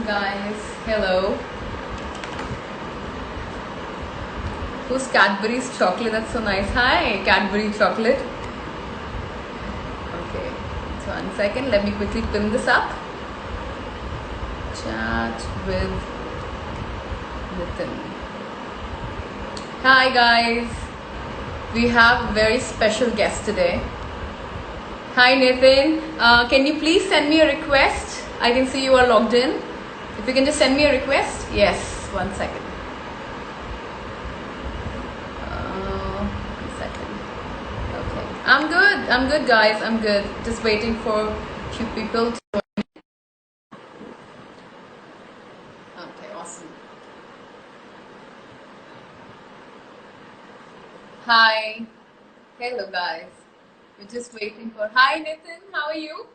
guys. Hello. Who's Cadbury's chocolate? That's so nice. Hi, Cadbury chocolate. Okay, so 1 second. Let me quickly pin this up. Chat with Nitin. Hi, guys. We have a very special guest today. Hi, Nitin. Can you please send me a request? I can see you are logged in. If you can just send me a request. Yes, 1 second. 1 second. Okay. I'm good, guys. I'm good. Just waiting for a few people to join. Okay, awesome. Hi. Hello, guys. We're just waiting for. Hi, Nitin. How are you?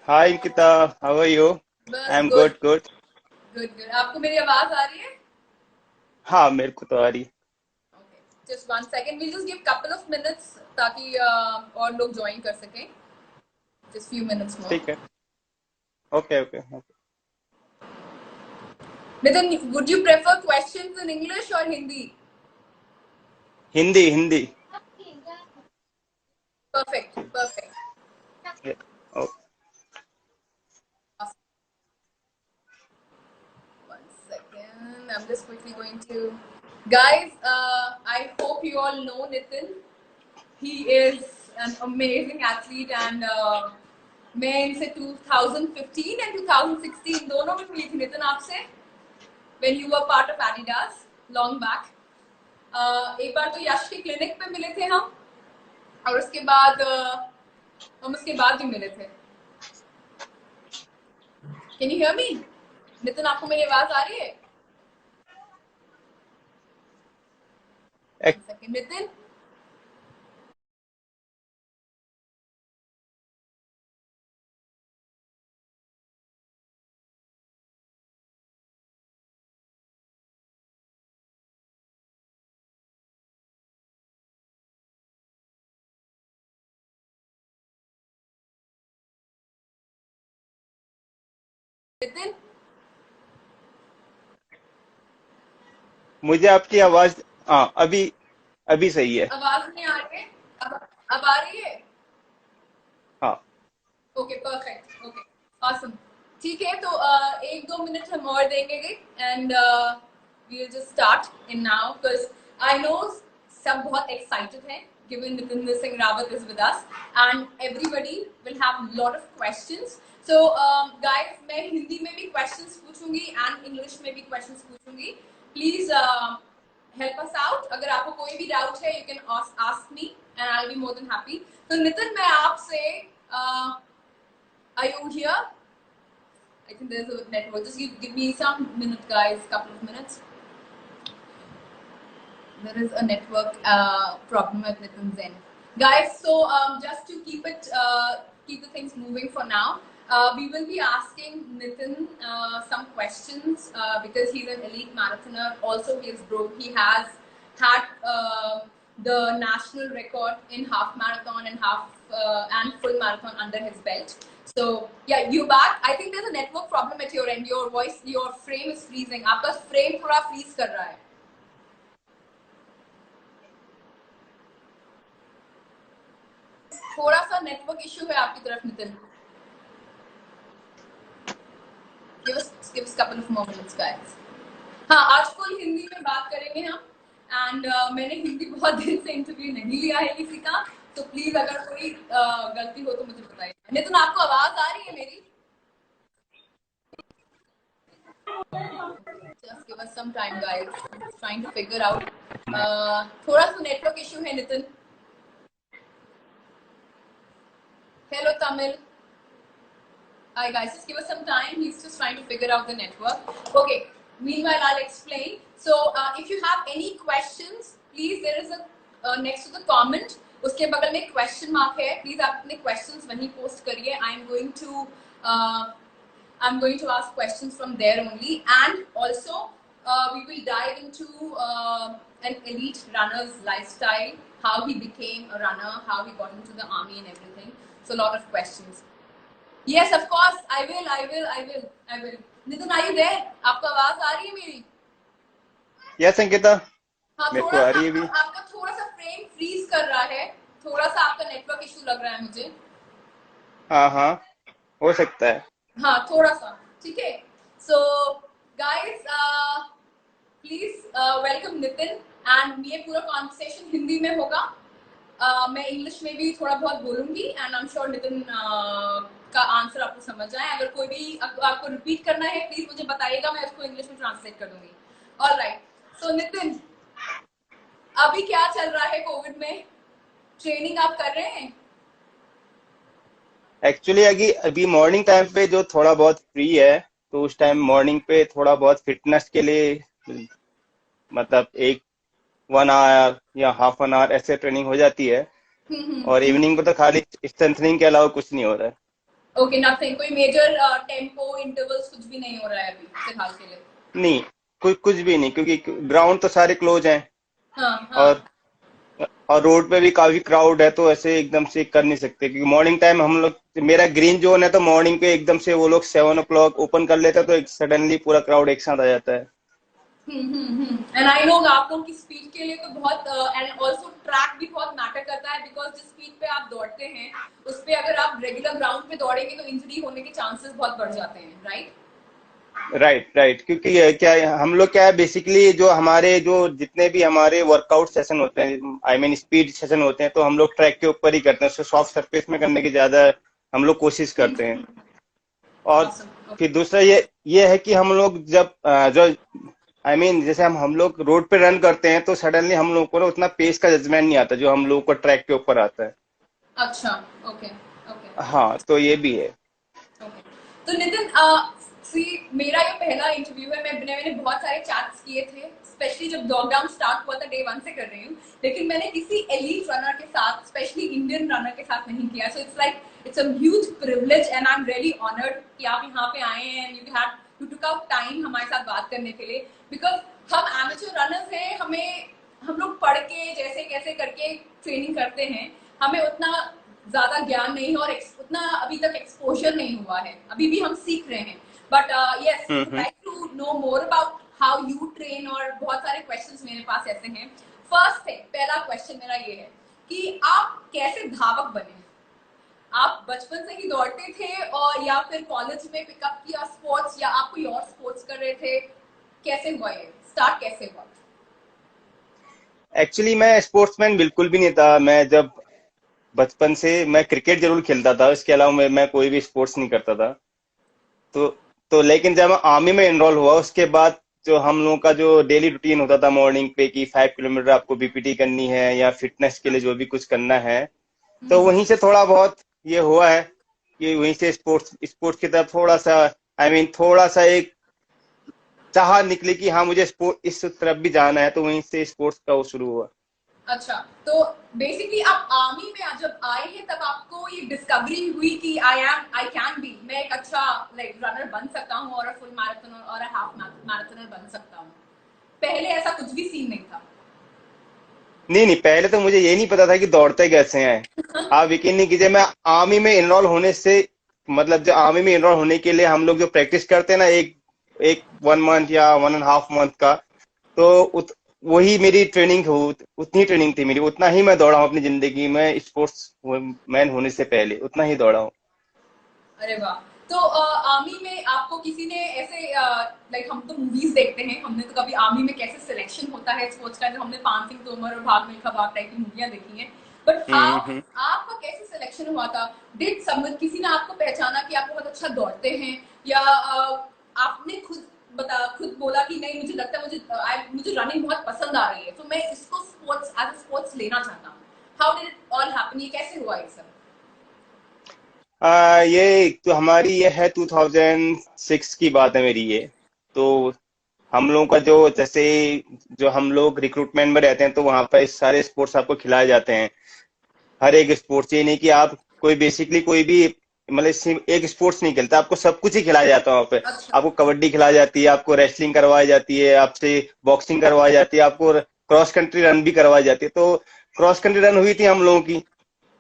Hi Ankita, how are you? बस I'm good. good, good. Good. आपको मेरी आवाज आ रही है? हाँ मेरे को तो आ रही। Okay. Just 1 second. We'll just give couple of minutes ताकि और लोग join कर सकें. Just few minutes more. ठीक है। Okay okay okay. Nitin, would you prefer questions in English or Hindi? Hindi Hindi. Perfect. Oh, Awesome. 1 second. I'm just quickly going to. Guys, I hope you all know Nitin. He is an amazing athlete and मैं इनसे 2015 and 2016 दोनों में मिली थी नितिन आपसे when you were part of Adidas long back. एक बार तो यश के clinic पे मिले थे हम और उसके बाद हम उसके बाद भी मिले थे. Can you hear me? Nitin आपको मेरी आवाज आ रही है? एक, नितिन नितिन मुझे आपकी आवाज। हाँ अभी अभी सही है। आवाज नहीं आ रही है. अब आ रही है. हाँ ओके परफेक्ट. Okay awesome. ठीक है तो एक दो मिनट हम और देंगे and we will just start in now because I know सब बहुत एक्साइटेड हैं given Nitin Singh Rawat is with us and everybody will have a lot of questions. So guys मैं हिंदी में भी questions पूछूंगी and English में भी questions पूछूंगी. Please help us out. अगर आपको कोई भी doubt है you can ask me and I'll be more than happy. तो नितिन मैं आपसे are you here? I think there's a network. Just give me some minutes, guys. Couple of minutes. There is a network problem at Nitin's end, guys. So just to keep the things moving for now, we will be asking Nitin some questions because he's an elite marathoner. Also, he has had the national record in half marathon and full marathon under his belt. So yeah, you back. I think there's a network problem at your end. Your voice, your frame is freezing. आपका frame थोड़ा freeze कर रहा है. थोड़ा सा network issue है आपकी तरफ Nitin. give us couple of more minutes guys. हाँ आज फुल हिंदी में बात करेंगे हम एंड मैंने हिंदी बहुत दिन से इंटरव्यू नहीं लिया है किसी का तो प्लीज अगर कोई गलती हो तो मुझे बताइए. नितिन आपको आवाज आ रही है मेरी? Just give us some time guys. I'm just trying to figure out. थोड़ा सा नेटवर्क इशू है Nitin. Hello Tamil. Hi guys, just give us some time. He's just trying to figure out the network. Okay, meanwhile I'll explain. So if you have any questions, please there is a next to the comment उसके बगल में question mark है. Please आप अपने questions वहीं post करिए. I'm going to ask questions from there only and also we will dive into an elite runner's lifestyle, how he became a runner, how he got into the army and everything. So a lot of questions. Yes, of course, I will. Nitin I there, आपको आवाज आ रही है मेरी? Yes Ankita, हाँ, मेरे को थोड़ा आ सा रही है आपका अभी। आपका थोड़ा सा फ्रेम फ्रीज कर रहा है, थोड़ा सा आपका नेटवर्क इशू लग रहा है मुझे। हाँ हाँ, हो सकता है। हाँ, थोड़ा सा। ठीक है। So guys, please welcome Nitin. And ये पूरा कॉन्वर्सेशन हिंदी में होगा। मैं इंग्लिश में भी थोड़ा बहुत बोलूंगी and I am sure Nitin का आंसर आपको समझ आए। अगर कोई भी आपको रिपीट करना है प्लीज मुझे बताइएगा, मैं उसको इंग्लिश में ट्रांसलेट कर दूंगी। ऑलराइट। सो नितिन, अभी क्या चल रहा है कोविड में? ट्रेनिंग आप कर रहे हैं? एक्चुअली अभी अभी मॉर्निंग टाइम पे जो थोड़ा बहुत फ्री है, तो उस टाइम मॉर्निंग पे थोड़ा बहुत फिटनेस के लिए, मतलब एक 1 आवर या हाफ एन आवर ऐसे ट्रेनिंग हो जाती है। और हम्म। इवनिंग को तो खाली स्ट्रेंथनिंग के अलावा कुछ नहीं हो रहा है। ओके, नथिंग, कोई मेजर टेम्पो इंटरवल्स कुछ भी नहीं हो रहा है अभी फिलहाल के लिए? नहीं, कुछ कुछ भी नहीं, क्योंकि ग्राउंड तो सारे क्लोज हैं। हाँ और हाँ। और रोड पे भी काफी क्राउड है, तो ऐसे एकदम से कर नहीं सकते, क्योंकि मॉर्निंग टाइम हम लोग, मेरा ग्रीन जोन है, तो मॉर्निंग पे एकदम से वो लोग 7 o'clock ओपन कर लेते हैं, तो एक सडनली पूरा क्राउड एक साथ आ जाता है। एंड आई नो आप लोगों की स्पीड के लिए तो बहुत, एंड ऑल्सो ट्रैक भी बहुत मैटर करता है, बिकॉज जिस स्पीड पे आप दौड़ते हैं उस पे अगर आप रेगुलर ग्राउंड पे दौड़ेंगे तो इंजरी होने के चांसेस बहुत बढ़ जाते हैं, राइट? राइट राइट, क्योंकि क्या है, हम लोग क्या है बेसिकली, जो हमारे जो जितने भी हमारे वर्कआउट सेशन होते हैं, आई मीन स्पीड सेशन होते हैं, तो हम लोग ट्रैक के ऊपर ही करते हैं, उसको सॉफ्ट सरफेस में करने की ज्यादा हम लोग कोशिश करते हैं। और ऑसम। फिर दूसरा ये है कि हम लोग जब जो आई मीन जैसे हम लोग रोड पे रन करते हैं, तो सडनली हम लोग को ना उतना पेस का जजमेंट नहीं आता जो हम लोग को ट्रैक के ऊपर आता है। अच्छा। Okay okay. हाँ, तो ये भी है। ओके। तो नितिन, सी, मेरा ये पहला इंटरव्यू है। मैंने बहुत सारे चैट्स किए थे, स्पेशली जब लॉकडाउन स्टार्ट हुआ था, डे 1 से कर रही हूँ। लेकिन मैंने किसी एलीट रनर के साथ, स्पेशली इंडियन रनर के साथ नहीं किया। So it's like it's a huge privilege and I am really honoured कि आप यहाँ पे आए हैं and you took out time हमारे साथ बात करने के लिए। बिकॉज हम एमेच्योर रनर्स हैं, हम लोग पढ़ के जैसे कैसे करके ट्रेनिंग करते हैं, हमें उतना ज्यादा ज्ञान नहीं है और उतना अभी तक एक्सपोजर नहीं हुआ है, अभी भी हम सीख रहे हैं। But yes, we would hmm. Like to know more about how you train, और बहुत सारे क्वेश्चंस मेरे पास ऐसे हैं। फर्स्ट थिंग, पहला क्वेश्चन मेरा ये है कि आप कैसे धावक बने? आप बचपन से ही दौड़ते थे और या फिर कॉलेज में पिकअप किया स्पोर्ट्स, या आप कोई और स्पोर्ट्स कर रहे थे? कैसे हुआ ये स्टार्ट, कैसे हुआ? एक्चुअली मैं स्पोर्ट्समैन बिल्कुल भी नहीं था। मैं जब बचपन से मैं क्रिकेट जरूर खेलता था, इसके अलावा मैं कोई भी स्पोर्ट्स नहीं करता था। तो लेकिन जब मैं आर्मी में एनरोल हुआ, उसके बाद जो हम लोगों का जो डेली रूटीन होता था मॉर्निंग पे, कि 5 किलोमीटर आपको बीपीटी करनी है या फिटनेस के लिए जो भी कुछ करना है, तो वहीं से थोड़ा बहुत ये हुआ है कि वहीं से स्पोर्ट्स स्पोर्ट्स की तरफ थोड़ा सा, आई मीन थोड़ा सा एक चाह निकली कि हाँ मुझे स्पोर्ट इस तरफ भी जाना है, तो वहीं से स्पोर्ट्स का वो शुरू हुआ। अच्छा, तो बेसिकली आप आर्मी में जब आए हैं तब आपको ये डिस्कवरी हुई कि आई कैन बी, मैं एक अच्छा लाइक रनर बन सकता हूँ और फुल मैराथन और हाफ मैराथनर बन सकता हूँ। पहले ऐसा कुछ भी सीन नहीं था? नहीं नहीं, पहले तो मुझे ये नहीं पता था कि दौड़ते कैसे हैं। आप यकीन नहीं कीजिए, मैं आर्मी में एनरोल होने से, मतलब जो आर्मी में एनरोल होने के लिए हम लोग जो प्रैक्टिस करते हैं ना, एक एक 1 मंथ या 1.5 मंथ का, तो वही मेरी ट्रेनिंग हो, उतनी ट्रेनिंग थी मेरी, उतना ही मैं दौड़ा हूँ अपनी जिंदगी में। स्पोर्ट्स मैन होने से पहले उतना ही दौड़ा हूँ। अरे वाह। तो आर्मी में आपको किसी ने ऐसे, लाइक हम तो मूवीज देखते हैं, हमने तो कभी आर्मी में कैसे सिलेक्शन होता है स्पोर्ट्स का, जो हमने पान सिंह तोमर और भाग मिल्खा भाग टाइप की मूवियां देखी हैं, बट हाउ हम्म। आपका कैसे सिलेक्शन हुआ था? डिड समवन, किसी ने आपको पहचाना कि आप बहुत अच्छा दौड़ते हैं, या आपने खुद बोला कि नहीं, मुझे लगता है मुझे रनिंग बहुत पसंद आ रही है, तो मैं इसको स्पोर्ट्स एज अ स्पोर्ट्स लेना चाहता हूँ? How did it all happen? ये कैसे हुआ ये सब? ये तो हमारी ये है 2006 की बात है मेरी ये। तो हम लोगों का जो जैसे, जो हम लोग रिक्रूटमेंट में रहते हैं, तो वहां पर सारे स्पोर्ट्स आपको खिलाए जाते हैं। हर एक स्पोर्ट्स, ये नहीं कि आप कोई बेसिकली कोई भी, मतलब सिर्फ एक स्पोर्ट्स नहीं खेलता, आपको सब कुछ ही खिलाया जाता है वहाँ पे। अच्छा। आपको कबड्डी खिलाई जाती है, आपको रेसलिंग करवाई जाती है, आपसे बॉक्सिंग करवाई जाती है, आपको क्रॉस कंट्री रन भी करवाई जाती है। तो क्रॉस कंट्री रन हुई थी हम लोगों की।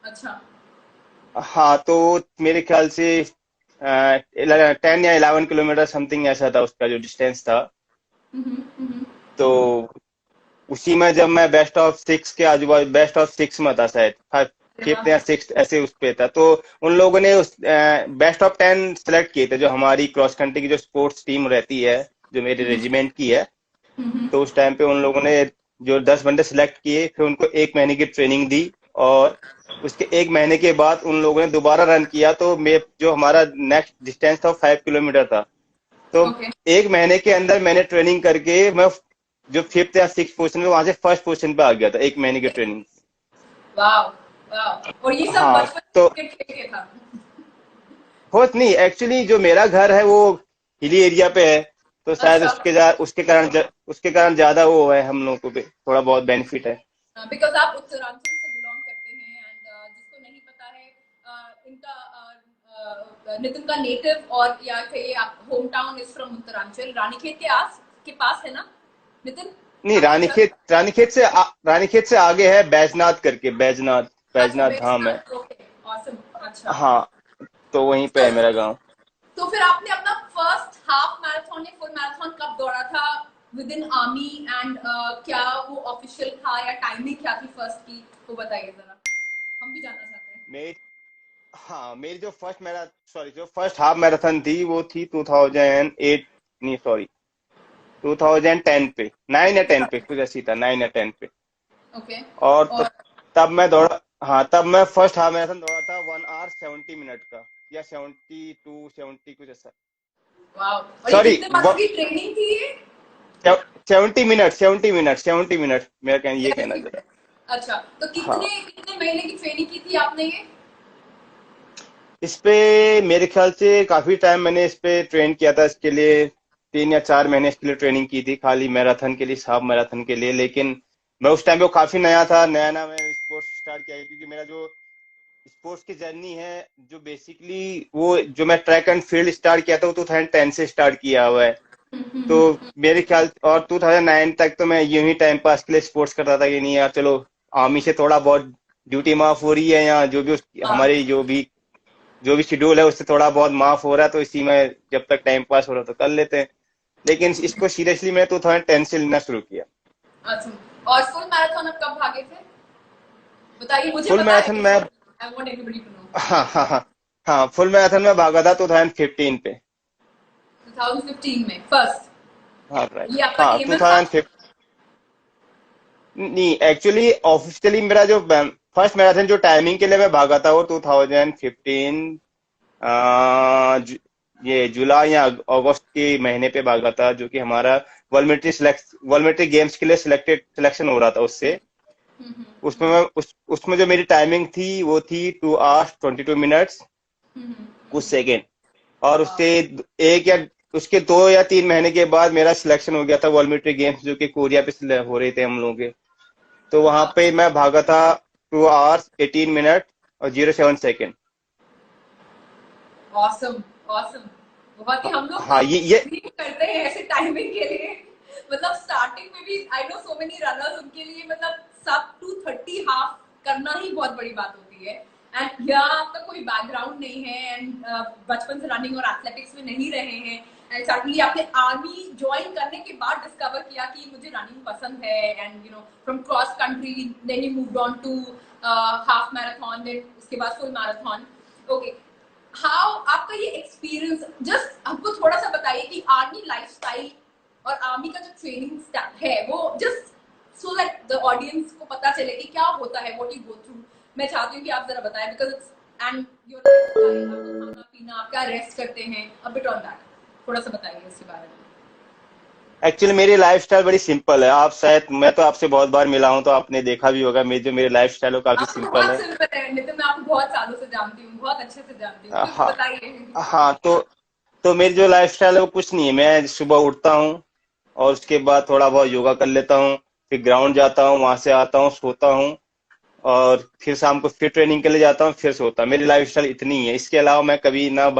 अच्छा। हाँ, तो मेरे ख्याल से 10 या 11 किलोमीटर समथिंग ऐसा था उसका जो डिस्टेंस था। हम्म। तो उसी में जब मैं बेस्ट ऑफ सिक्स के आजू बाजू, बेस्ट ऑफ सिक्स में था शायद, अरे फिफ्थ वाह। या सिक्स ऐसे उस पे था। तो उन लोगों ने उस बेस्ट ऑफ 10 सेलेक्ट किए थे, जो हमारी क्रॉस कंट्री की जो स्पोर्ट्स टीम रहती है, जो मेरे रेजिमेंट की है। हम्म। तो उस टाइम पे उन लोगों ने जो 10 बंदे सिलेक्ट किए, फिर उनको 1 महीने की ट्रेनिंग दी। और उसके 1 महीने के बाद उन लोगों ने दोबारा रन किया, तो मैं जो हमारा नेक्स्ट डिस्टेंस था 5 किलोमीटर था। तो ओके। 1 महीने के अंदर मैंने ट्रेनिंग करके मैं जो फिफ्थ या सिक्स पोजीशन में, वहां से फर्स्ट पोजीशन पे आ गया था 1 महीने की ट्रेनिंग। वाह। वाह, और ये सब हाँ बचपन तो से क्रिकेट खेल के था? होत नहीं, एक्चुअली जो मेरा घर है वो हिली एरिया पे है, तो शायद अच्छा। उसके कारण ज्यादा वो है, हम लोगों को भी थोड़ा बहुत बेनिफिट है। बिकॉज आप उत्तरांचल से बिलोंग करते हैं, एंड जिसको नहीं पता है, इनका नितिन का नेटिव और या कहिए आप home town is from Uttaranchal, Ranikhet के आस के पास है ना नितिन, नहीं, आपका घर? रानीखेत से आगे है बैजनाथ करके, बैजनाथ अच्छा, बैजनाथ धाम है। बेचना, ओके, ऑसम। अच्छा। हाँ, तो वहीं पे तो है मेरा गांव। तो फिर आपने अपना फर्स्ट हाफ मैराथन या फुल मैराथन कब दौड़ा था विद इन आर्मी, एंड क्या वो ऑफिशियल था या टाइमिंग क्या थी फर्स्ट की, वो बताइए जरा, हम भी जानना चाहते हैं। मेरी हाँ, मेरी जो फर्स्ट हाफ मैराथन थी वो थी 2008, नहीं सॉरी, 2010 पे, 9 या 10 पे कुछ ऐसी था, 9 या 10 पे। ओके। और और तब मैं दौड़ा, हाँ तब मैं फर्स्ट हाफ मैराथन दौड़ा था 1 आवर 70 मिनट का, या 72 70 कुछ ऐसा। वाओ, और ये सॉरी, कितने मंथ्स की ट्रेनिंग थी ये? 70 मिनट मेरा ये कहना 70 चाह मिनट। अच्छा, तो रहा। हाँ, कितने कितने महीने की ट्रेनिंग की थी आपने ये? इस पे मेरे ख्याल से काफी टाइम मैंने इस पे ट्रेन किया था, इसके लिए 3 या 4 महीने इसके लिए ट्रेनिंग की थी, खाली मैराथन के लिए, हाफ मैराथन के लिए। लेकिन मैं उस टाइम पे वो काफी नया था, नया नया मैंने स्पोर्ट्स स्टार्ट किया, क्योंकि मेरा जो स्पोर्ट्स की जर्नी है, जो बेसिकली वो जो मैं ट्रैक एंड फील्ड स्टार्ट किया था वो 2010 से स्टार्ट किया हुआ है। तो मेरे ख्याल और 2009 तक तो मैं यूं ही टाइम पास के लिए स्पोर्ट्स करता था कि नहीं यार चलो, आर्मी से थोड़ा बहुत ड्यूटी माफ हो रही है, या जो भी हाँ। हमारी जो भी शेड्यूल है उससे थोड़ा बहुत माफ हो रहा है, तो इसी में जब तक टाइम पास हो रहा है तो कर लेते हैं। लेकिन इसको सीरियसली मैंने 2010 से लेना शुरू किया। अच्छा, और फुल मैराथन आप कब भागे थे, बताइए, मुझे फुल पता है मैराथन कि में, I want everybody to know. हाँ हाँ हाँ, हाँ फुल मैराथन में भागा था 2015 पे। 2015 में फर्स्ट, हाँ राइट, ये आपका हाँ एम एल था? 2015। नहीं, एक्चुअली ऑफिशियली मेरा जो फर्स्ट मैराथन जो टाइमिंग के लिए मैं भागा था वो 2015, ये जुलाई या अगस्त के महीने पे भागा था, जो कि हमारा वर्ल्ड मिलिट्री गेम्स के लिए सिलेक्शन हो रहा था उससे। उसमें जो मेरी टाइमिंग थी वो थी 2 hours 22 minutes कुछ सेकेंड। और वाह। उससे एक या उसके 2 या 3 महीने के बाद मेरा सिलेक्शन हो गया था वर्ल्ड मिलिट्री गेम्स, जो कि कोरिया पे हो रहे थे हम लोगों के। तो वहां वाह, पे मैं भागा था 2 hours 18 minutes और 07 सेकेंड। Awesome, awesome. बहुत ही, हम लोग तो हाँ ये ड्रीम करते हैं ऐसे टाइमिंग के लिए। मतलब स्टार्टिंग में भी I know so many runners, उनके लिए मतलब सब 2:30 हाफ करना ही बहुत बड़ी बात होती है। एंड यहाँ आपका कोई बैकग्राउंड नहीं है, एंड बचपन से रनिंग और एथलेटिक्स में नहीं रहे हैं, एंड सडनली आपने आर्मी ज्वाइन करने के बाद डिस्कवर किया कि मुझे रनिंग पसंद है, and you know from cross country then you moved on to half marathon, then उसके बाद फुल मैराथन। ओके, हाउ आपका ये एक्सपीरियंस, जस्ट हमको थोड़ा सा बताइए कि आर्मी लाइफस्टाइल और आर्मी का जो ट्रेनिंग है वो just so that the audience को पता चले कि क्या होता है, व्हाट यू गो थ्रू। मैं चाहती हूँ कि आप जरा बताएं, because it's and your lifestyle, आपका खाना पीना, आप क्या रेस्ट करते हैं, अ बिट ऑन दैट, थोड़ा सा बताइए इसके बारे में। एक्चुअली मेरी लाइफस्टाइल बड़ी सिंपल है। आप शायद, मैं तो आपसे बहुत बार मिला हूं तो आपने देखा भी होगा, मेरी लाइफस्टाइल वो काफी आप तो सिंपल बहुत है। सिंपल है नितिन, मैं आपको बहुत सालों से जानती हूँ, बहुत अच्छे से जानती हूँ, कुछ हाँ बताइए। हाँ, तो मेरी जो लाइफस्टाइल है वो कुछ नहीं है। मैं सुबह उठता हूँ और उसके बाद थोड़ा बहुत योगा कर लेता हूँ, फिर ग्राउंड जाता हूँ, वहां से आता हूँ, सोता हूँ, और फिर शाम को फिर ट्रेनिंग के लिए जाता हूँ, फिर सोता हूँ। मेरी लाइफस्टाइल इतनी ही है। इसके अलावा मैं कभी ना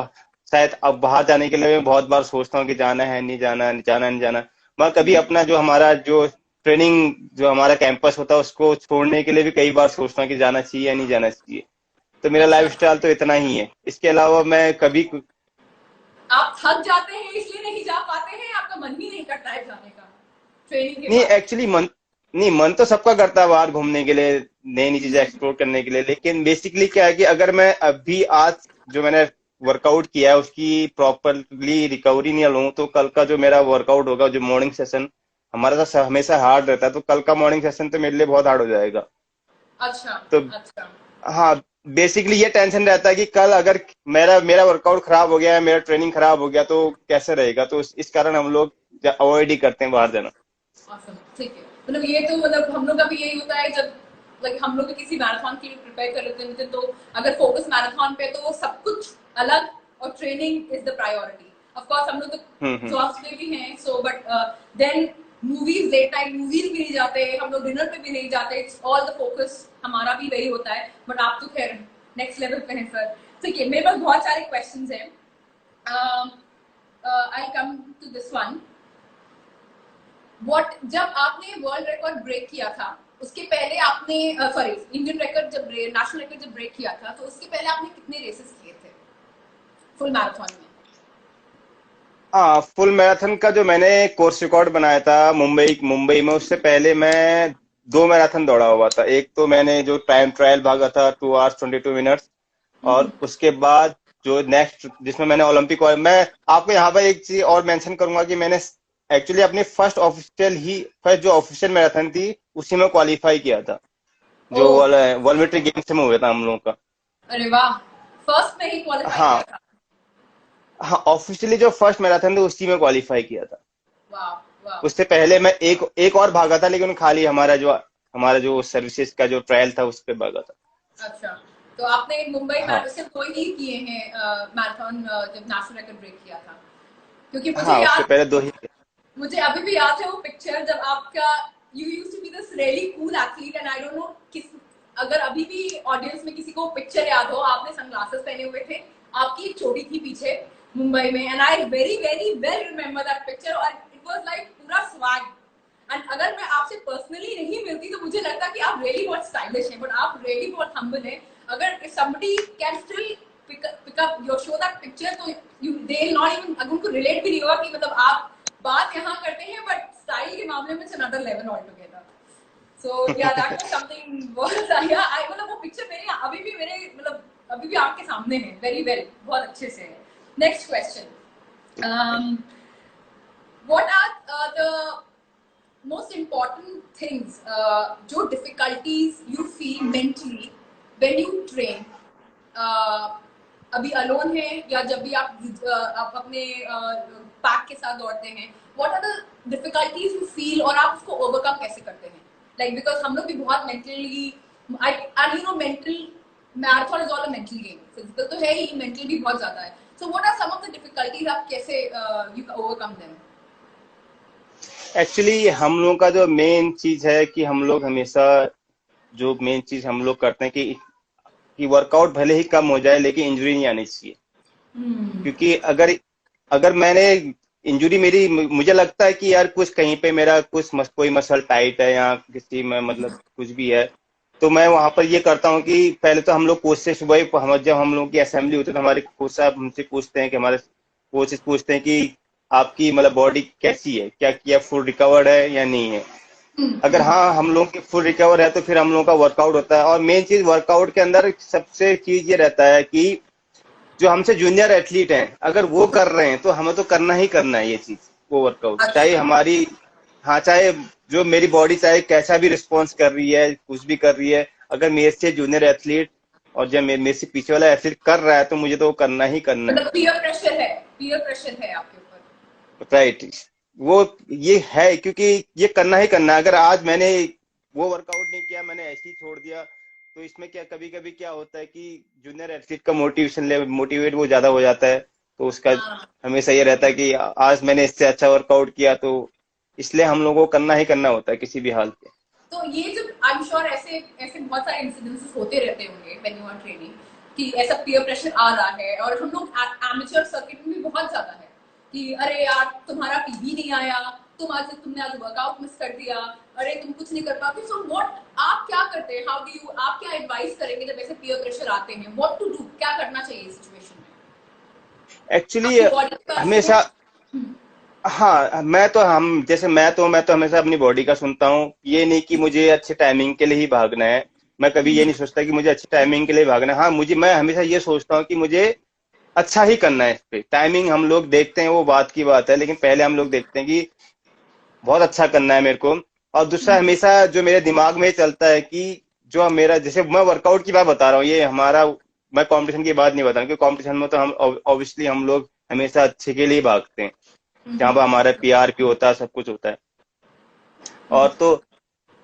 शायद अब बाहर जाने के लिए मैं बहुत बार सोचता हूँ कि जाना है नहीं जाना, जाना नहीं जाना। मैं कभी अपना जो हमारा जो ट्रेनिंग, जो हमारा कैंपस होता है उसको छोड़ने के लिए भी कई बार सोचता हूँ कि जाना चाहिए या नहीं जाना चाहिए। तो मेरा अच्छा। लाइफस्टाइल तो इतना ही है। इसके अलावा मैं कभी आप थक जाते हैं इसलिए नहीं जा पाते हैं, आपका मन ही नहीं करता है जाने का ट्रेनिंग के नहीं बाद? एक्चुअली मन, नहीं मन तो सबका करता है बाहर घूमने के लिए, नई नई चीजें एक्सप्लोर करने के लिए, लेकिन बेसिकली क्या है कि अगर मैं अभी आज जो मैंने वर्कआउट किया है उसकी प्रॉपरली रिकवरी नहीं लूँ, तो कल का जो मेरा वर्कआउट होगा, जो मॉर्निंग सेशन हमारा तो हमेशा हार्ड रहता है, तो कल का मॉर्निंग सेशन तो मेरे लिए बहुत हार्ड हो जाएगा। अच्छा। तो अच्छा। हाँ, बेसिकली ये टेंशन रहता है कि कल अगर मेरा मेरा वर्कआउट खराब हो गया, मेरा ट्रेनिंग खराब हो गया तो कैसे रहेगा, तो इस कारण हम लोग अवॉइड ही करते हैं बाहर जाना। awesome, ठीक है। मतलब ये तो मतलब हम लोग का भी यही होता है जब लाइक हम लोग भी किसी मैराथन के लिए प्रिपेयर कर लेते हैं, तो अगर फोकस मैराथन पे तो वो सब कुछ अलग और training is the priority. Of course हम लोग तो हम्म। जॉब्स पे भी हैं, so but then movies, late night movies भी नहीं जाते, हम लोग डिनर पे भी नहीं जाते, इट्स ऑल द फोकस हमारा भी वही होता है। बट आप तो खैर नेक्स्ट लेवल पे हैं सर। ठीक है, मेरे पास बहुत सारे क्वेश्चंस हैं। I come to this one. What, जब आपने वर्ल्ड रिकॉर्ड ब्रेक किया था उसके पहले आपने सॉरी इंडियन रिकॉर्ड जब नेशनल रिकॉर्ड जब ब्रेक किया था तो उसके पहले आपने कितने रेसेस किए थे फुल मैराथन में? हाँ, फुल मैराथन का जो मैंने कोर्स रिकॉर्ड बनाया था मुंबई मुंबई में, उससे पहले मैं दो मैराथन दौड़ा हुआ था। एक तो मैंने जो टाइम ट्रायल भागा था 2 hours 22 minutes, और उसके बाद जो नेक्स्ट जिसमें मैंने ओलंपिक, और मैं आपको यहाँ पर एक चीज और मेंशन करूंगा कि मैंने एक्चुअली अपनी फर्स्ट जो ऑफिशियल मैराथन थी उसी में क्वालिफाई किया था, ओ, जो वर्ल्ड मिलिट्री गेम्स में हुआ था हम लोगों का। अरे वाह, फर्स्ट में ही क्वालिफाई किया हाँ, था। हाँ ऑफिशियली जो फर्स्ट मैराथन था उसी में क्वालिफाई किया था। वाह। वाह। उससे पहले मैं एक एक और भागा था, लेकिन खाली हमारा जो सर्विसेज का जो ट्रायल था उस पर भागा था। अच्छा, तो आपने मुंबई हाँ, मैराथन से कोई नहीं किए हैं मैराथन जब नेशनल रिकॉर्ड ब्रेक किया था? क्योंकि मुझे हाँ उससे याद, पहले दो ही थे। मुझे अभी भी याद है वो पिक्चर जब आपका, you used to be this really cool athlete and I don't know किस, अगर अभी भी ऑडियंस में किसी को पिक्चर याद हो, आपने सनग्लासेस पहने हुए थे, आपकी एक चोटी थी पीछे मुंबई में, and I very very well remember that picture, और इट वाज लाइक पूरा स्वैग। एंड अगर मैं आपसे पर्सनली नहीं मिलती तो मुझे लगता कि आप रियली बहुत स्टाइलिश हैं, बट आप रियली बहुत हम्बल हैं। अगर if somebody can still pick up your show that picture, तो you they will not even, अगर उनको रिलेट भी नहीं होगा कि मतलब आप बात यहाँ करते हैं बट स्टाइल के मामले में it's another level altogether. So yeah that was something बहुत, या आई मतलब वो पिक्चर मेरे अभी भी मेरे मतलब अभी भी आपके सामने है, वेरी वेल, बहुत अच्छे से है। Next question, what are the most important things, जो difficulties you feel mentally when you train, uh, अभी अलोन है या जब भी आप अपने पैक के साथ दौड़ते हैं, what are the difficulties you feel और आप उसको overcome कैसे करते हैं? Like because हम लोग भी बहुत mentally, and you know mental marathon is all a mental game, physical तो है ही, mental भी बहुत ज्यादा है। So what are some of the difficulties, आप कैसे you overcome them? एक्चुअली हम लोगों का जो मेन चीज है कि हम लोग हमेशा, जो मेन चीज हम लोग करते हैं कि वर्कआउट भले ही कम हो जाए लेकिन इंजरी नहीं आनी चाहिए। Hmm. क्योंकि अगर अगर मैंने इंजरी मेरी, मुझे लगता है कि यार कुछ कहीं पे मेरा कोई मसल टाइट है या किसी में मतलब कुछ भी है, तो मैं वहां पर ये करता हूँ कि पहले तो हम लोग कोच से सुबह ही, जब हम लोग की असेंबली होती है तो हमारे कोच साहब हमसे पूछते हैं कि हमारे कोचेस पूछते हैं कि आपकी मतलब बॉडी कैसी है, क्या किया, फुल रिकवर्ड है या नहीं है। अगर हाँ हम लोग की फुल रिकवर है तो फिर हम लोग का वर्कआउट होता है। और मेन चीज वर्कआउट के अंदर सबसे चीज ये रहता है कि जो हमसे जूनियर एथलीट हैं अगर वो कर रहे हैं तो हमें तो करना ही करना है ये चीज, वो वर्कआउट चाहे अच्छा। हमारी, हाँ चाहे जो मेरी बॉडी चाहे कैसा भी रिस्पॉन्स कर रही है, कुछ भी कर रही है, अगर मेरे से जूनियर एथलीट और जब मेरे से पीछे वाला एथलीट कर रहा है तो मुझे तो वो करना ही करना है। मतलब पीयर प्रेशर है, पीयर प्रेशर है आपके ऊपर। राइट, वो ये है क्योंकि ये करना ही करना है। अगर आज मैंने वो वर्कआउट नहीं किया, मैंने ऐसे ही छोड़ दिया, तो इसमें क्या कभी कभी क्या होता है कि जूनियर एथलीट का मोटिवेट वो ज्यादा हो जाता है, तो उसका हाँ, हमेशा ये रहता है कि आज मैंने इससे अच्छा वर्कआउट किया, तो इसलिए हम लोगों को करना ही करना होता है किसी भी हाल पे। तो ये जो आई एम श्योर ऐसे ऐसे बहुत सारे इंसिडेंसेस होते रहते होंगे व्हेन यू आर ट्रेनिंग, कि ऐसा पीयर प्रेशर आ रहा है, और हम लोग एमेच्योर सर्किट में भी बहुत ज्यादा है कि अरे यार तुम्हारा पीबी नहीं आया, तुमने आज वर्कआउट मिस कर दिया, अरे तुम कुछ नहीं कर पाते। सो व्हाट, आप क्या करते हैं, हाउ डू यू, आप क्या एडवाइस करेंगे जब ऐसे पीयर प्रेशर आते हैं, व्हाट टू डू, क्या करना चाहिए इस सिचुएशन में? एक्चुअली आपकी बॉडी का हमेशा, हम्म, हाँ मैं तो हमेशा अपनी बॉडी का सुनता हूँ। ये नहीं कि मुझे अच्छे टाइमिंग के लिए ही भागना है। मैं कभी ये नहीं सोचता कि मुझे अच्छी टाइमिंग के लिए भागना है। हाँ, मैं हमेशा ये सोचता हूँ कि मुझे अच्छा ही करना है। इस पे टाइमिंग हम लोग देखते हैं, वो बात की बात है, लेकिन पहले हम लोग देखते हैं कि बहुत अच्छा करना है मेरे को। और दूसरा, हमेशा जो मेरे दिमाग में चलता है कि जो मेरा, जैसे मैं वर्कआउट की बात बता रहा हूँ, ये हमारा, मैं कंपटीशन की बात नहीं बता रहा हूँ, क्योंकि कंपटीशन में तो हम ऑब्वियसली हम लोग हमेशा अच्छे के लिए भागते हैं, जहाँ पर हमारा पीआर भी होता है, सब कुछ होता है। और तो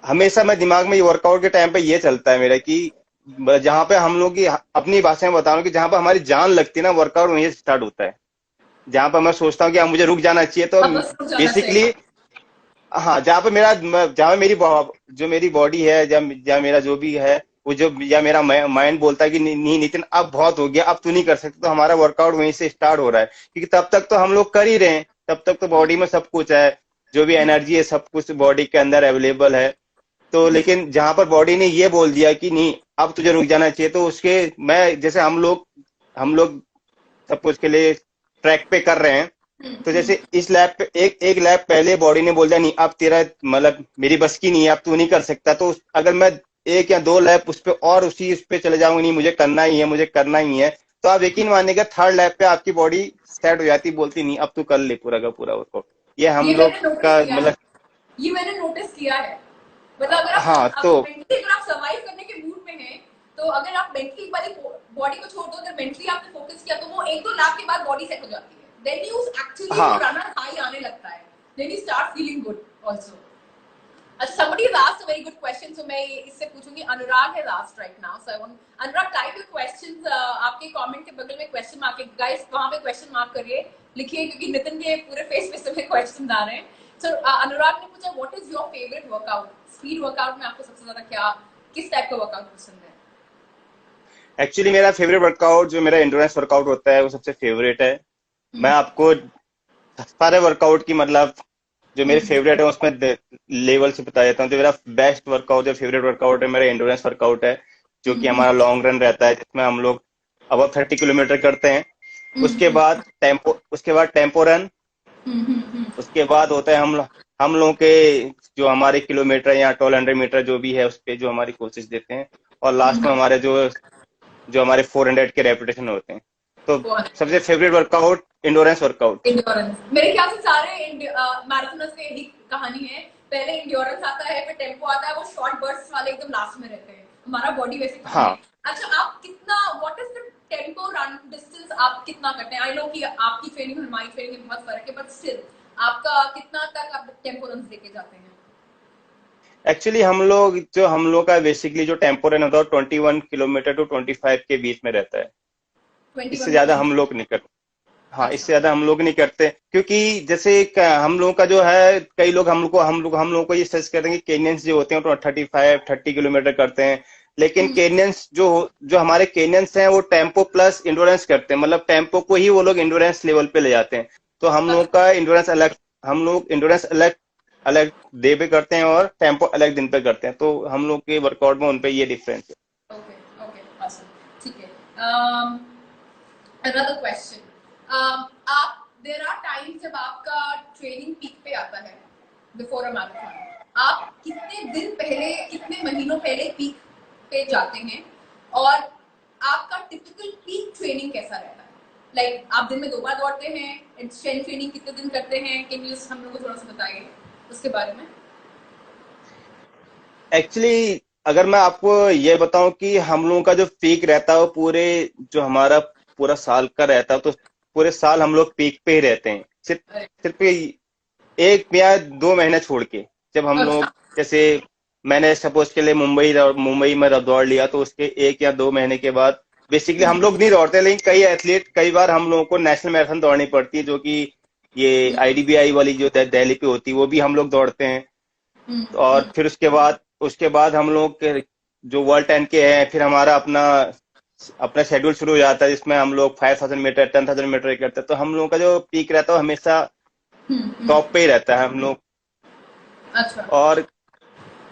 हमेशा मैं दिमाग में ये वर्कआउट के टाइम पे ये चलता है मेरा कि जहाँ पे हम लोग की, अपनी भाषा में बता रहा हूँ, कि जहाँ पे हमारी जान लगती है ना, वर्कआउट वहीं से स्टार्ट होता है। जहाँ पर मैं सोचता हूँ कि अब मुझे रुक जाना चाहिए, तो अब बस रुक जाना बेसिकली, चाहिए। हाँ, जहाँ जो मेरी बॉडी है, जहाँ मेरा जो भी है, वो जो, या मेरा माइंड बोलता है कि नहीं नहीं नितिन, अब बहुत हो गया, अब तू नहीं कर सकता, तो हमारा वर्कआउट वहीं से स्टार्ट हो रहा है। क्योंकि तब तक तो हम लोग कर ही रहे हैं, तब तक तो बॉडी में सब कुछ है, जो भी एनर्जी है सब कुछ बॉडी के अंदर अवेलेबल है। तो लेकिन जहां पर बॉडी ने ये बोल दिया कि नहीं, अब तुझे रुक जाना चाहिए, तो उसके, मैं जैसे हम लोग सब कुछ के लिए ट्रैक पे कर रहे हैं। तो जैसे इस लैब पे, एक लैब पहले बॉडी ने बोल दिया नहीं, अब तेरा मतलब मेरी बस की नहीं है, अब तू नहीं कर सकता, तो अगर मैं एक या दो लैब उस पे और उसी उस पे चले जाऊंगा, नहीं मुझे करना ही है, मुझे करना ही है, तो आप यकीन मानिएगा थर्ड लैब पे आपकी बॉडी सेट हो जाती, बोलती नहीं, अब तू कर ले पूरा का पूरा वर्कआउट। ये हम ये लोग मैंने नोटिस का किया है। मतलब, ये मैंने नोटिस किया है। मतलब अगर हाँ आप तो, मेंटली, अगर आप सर्वाइव करने के मूड में हैं, तो अगर आप मेंटली वाली बॉडी को छोड़ दो, अगर मेंटली आपने फोकस किया, तो वो एक दो लाख के बाद बॉडी सेट हो जाती है। देन यू एक्चुअली वो हाँ रनर हाई आने लगता है। Then you start feeling good also. अच्छा, somebody has asked a very good question, so मैं इससे पूछूंगी। अनुराग has asked right now, so I want Anurag, type your questions। आपके कमेंट के बगल में क्वेश्चन मार्क है गाइस, वहां पे क्वेश्चन मार्क करिए, लिखिए, क्योंकि नितिन के पूरे फेस पे सभी क्वेश्चन आ रहे हैं। सो अनुराग ने पूछा, what is your favourite workout? Speed workout में आपको सबसे ज्यादा क्या, किस टाइप का वर्कआउट पसंद है? एक्चुअली मेरा फेवरेट वर्कआउट, जो मेरा एंड्योरेंस वर्कआउट होता है, वो सबसे फेवरेट है। मैं आपको सारे वर्कआउट की मतलब, जो मेरे फेवरेट है उसमें लेवल से बता देता हूँ। जो मेरा बेस्ट वर्कआउट है, फेवरेट वर्कआउट है, मेरा एंड्योरेंस वर्कआउट है, जो कि हमारा लॉन्ग रन रहता है, जिसमें हम लोग अब 30 किलोमीटर करते हैं। उसके बाद टेम्पो रन। उसके बाद होता है हम लोगों के, जो हमारे किलोमीटर या 1200 मीटर जो भी है, उस पे जो हमारी कोशिश देते हैं। और लास्ट में हमारे जो जो हमारे 400 के रेपुटेशन होते हैं। तो सबसे favourite workout endurance workout. Endurance, मेरे ख्याल से सारे मैराथनर्स की यही कहानी है। पहले इंड्योरेंस आता है, फिर टेम्पो आता है, वो शॉर्ट बर्स्ट वाले एकदम लास्ट में रहते हैं। हमारा बॉडी वैसे काम है। हाँ, अच्छा, आप कितना, what is the tempo run distance आप कितना करते हैं? आई नो कि आपकी ट्रेनिंग और हमारी ट्रेनिंग में बहुत फर्क है, बट स्टिल आपका कितना तक आप टेम्पो रन लेके जाते हैं? एक्चुअली हम लोग का बेसिकली जो टेम्पो रन होता है, 21 किलोमीटर टू 25 के बीच में रहता है। इससे 21 ज्यादा to हम 25? लोग नहीं करते। हाँ, इससे अच्छा। ज्यादा हम लोग नहीं करते, क्योंकि जैसे हम लोगों का जो है, कई लोग हम लोग को ये सजेस्ट करते हैं कि केनियंस जो होते हैं तो 30 किलोमीटर करते हैं। लेकिन केनियंस जो जो हमारे केनियंस हैं, वो टेम्पो प्लस इंडोरेंस करते हैं, मतलब टेम्पो को ही वो लोग इंडोरेंस लेवल पे ले जाते हैं। तो हम लोग इंडोरेंस अलग अलग डे पे करते हैं, और टेम्पो अलग दिन पे करते हैं। तो हम लोग के वर्कआउट में उनपे ये डिफरेंस है। ओके, ओके, awesome, ठीक है। another question, आप, there are times जब आपका ट्रेनिंग पीक पे आता है, बिफोर अ मैराथन, आप कितने दिन पहले, कितने महीनों पहले पीक पे जाते हैं? और आपका टिपिकल पीक ट्रेनिंग कैसा रहता है? लाइक आप दिन में 2 बार दौड़ते हैं? स्ट्रेंथ ट्रेनिंग कितने दिन करते हैं? कैन यू हम लोग को थोड़ा सा बताइए उसके बारे में। एक्चुअली अगर मैं आपको ये बताऊं कि हम लोगों का जो पीक रहता है, वो जो हमारा पूरा साल का रहता है, तो पूरे साल हम लोग पीक पे ही रहते हैं, सिर्फ अरे, सिर्फ 1 या 2 महीने छोड़ के। जब हम लोग, अच्छा। जैसे मैंने सपोज के लिए मुंबई में दौड़ लिया, तो उसके 1 या 2 महीने के बाद बेसिकली हम लोग नहीं दौड़ते, लेकिन कई बार हम लोगों को नेशनल मैराथन दौड़नी पड़ती है, जो कि ये आईडीबीआई वाली जो दिल्ली पे होती है, वो भी हम लोग दौड़ते हैं। और फिर उसके बाद हम लोग के जो वर्ल्ड 10 के हैं, फिर हमारा अपना अपना शेड्यूल शुरू हो जाता है, जिसमें हम लोग 5000 मीटर 10,000 मीटर करते हैं। तो हम लोगों का जो पीक रहता है, वो हमेशा टॉप पे ही रहता है हम लोग। अच्छा। और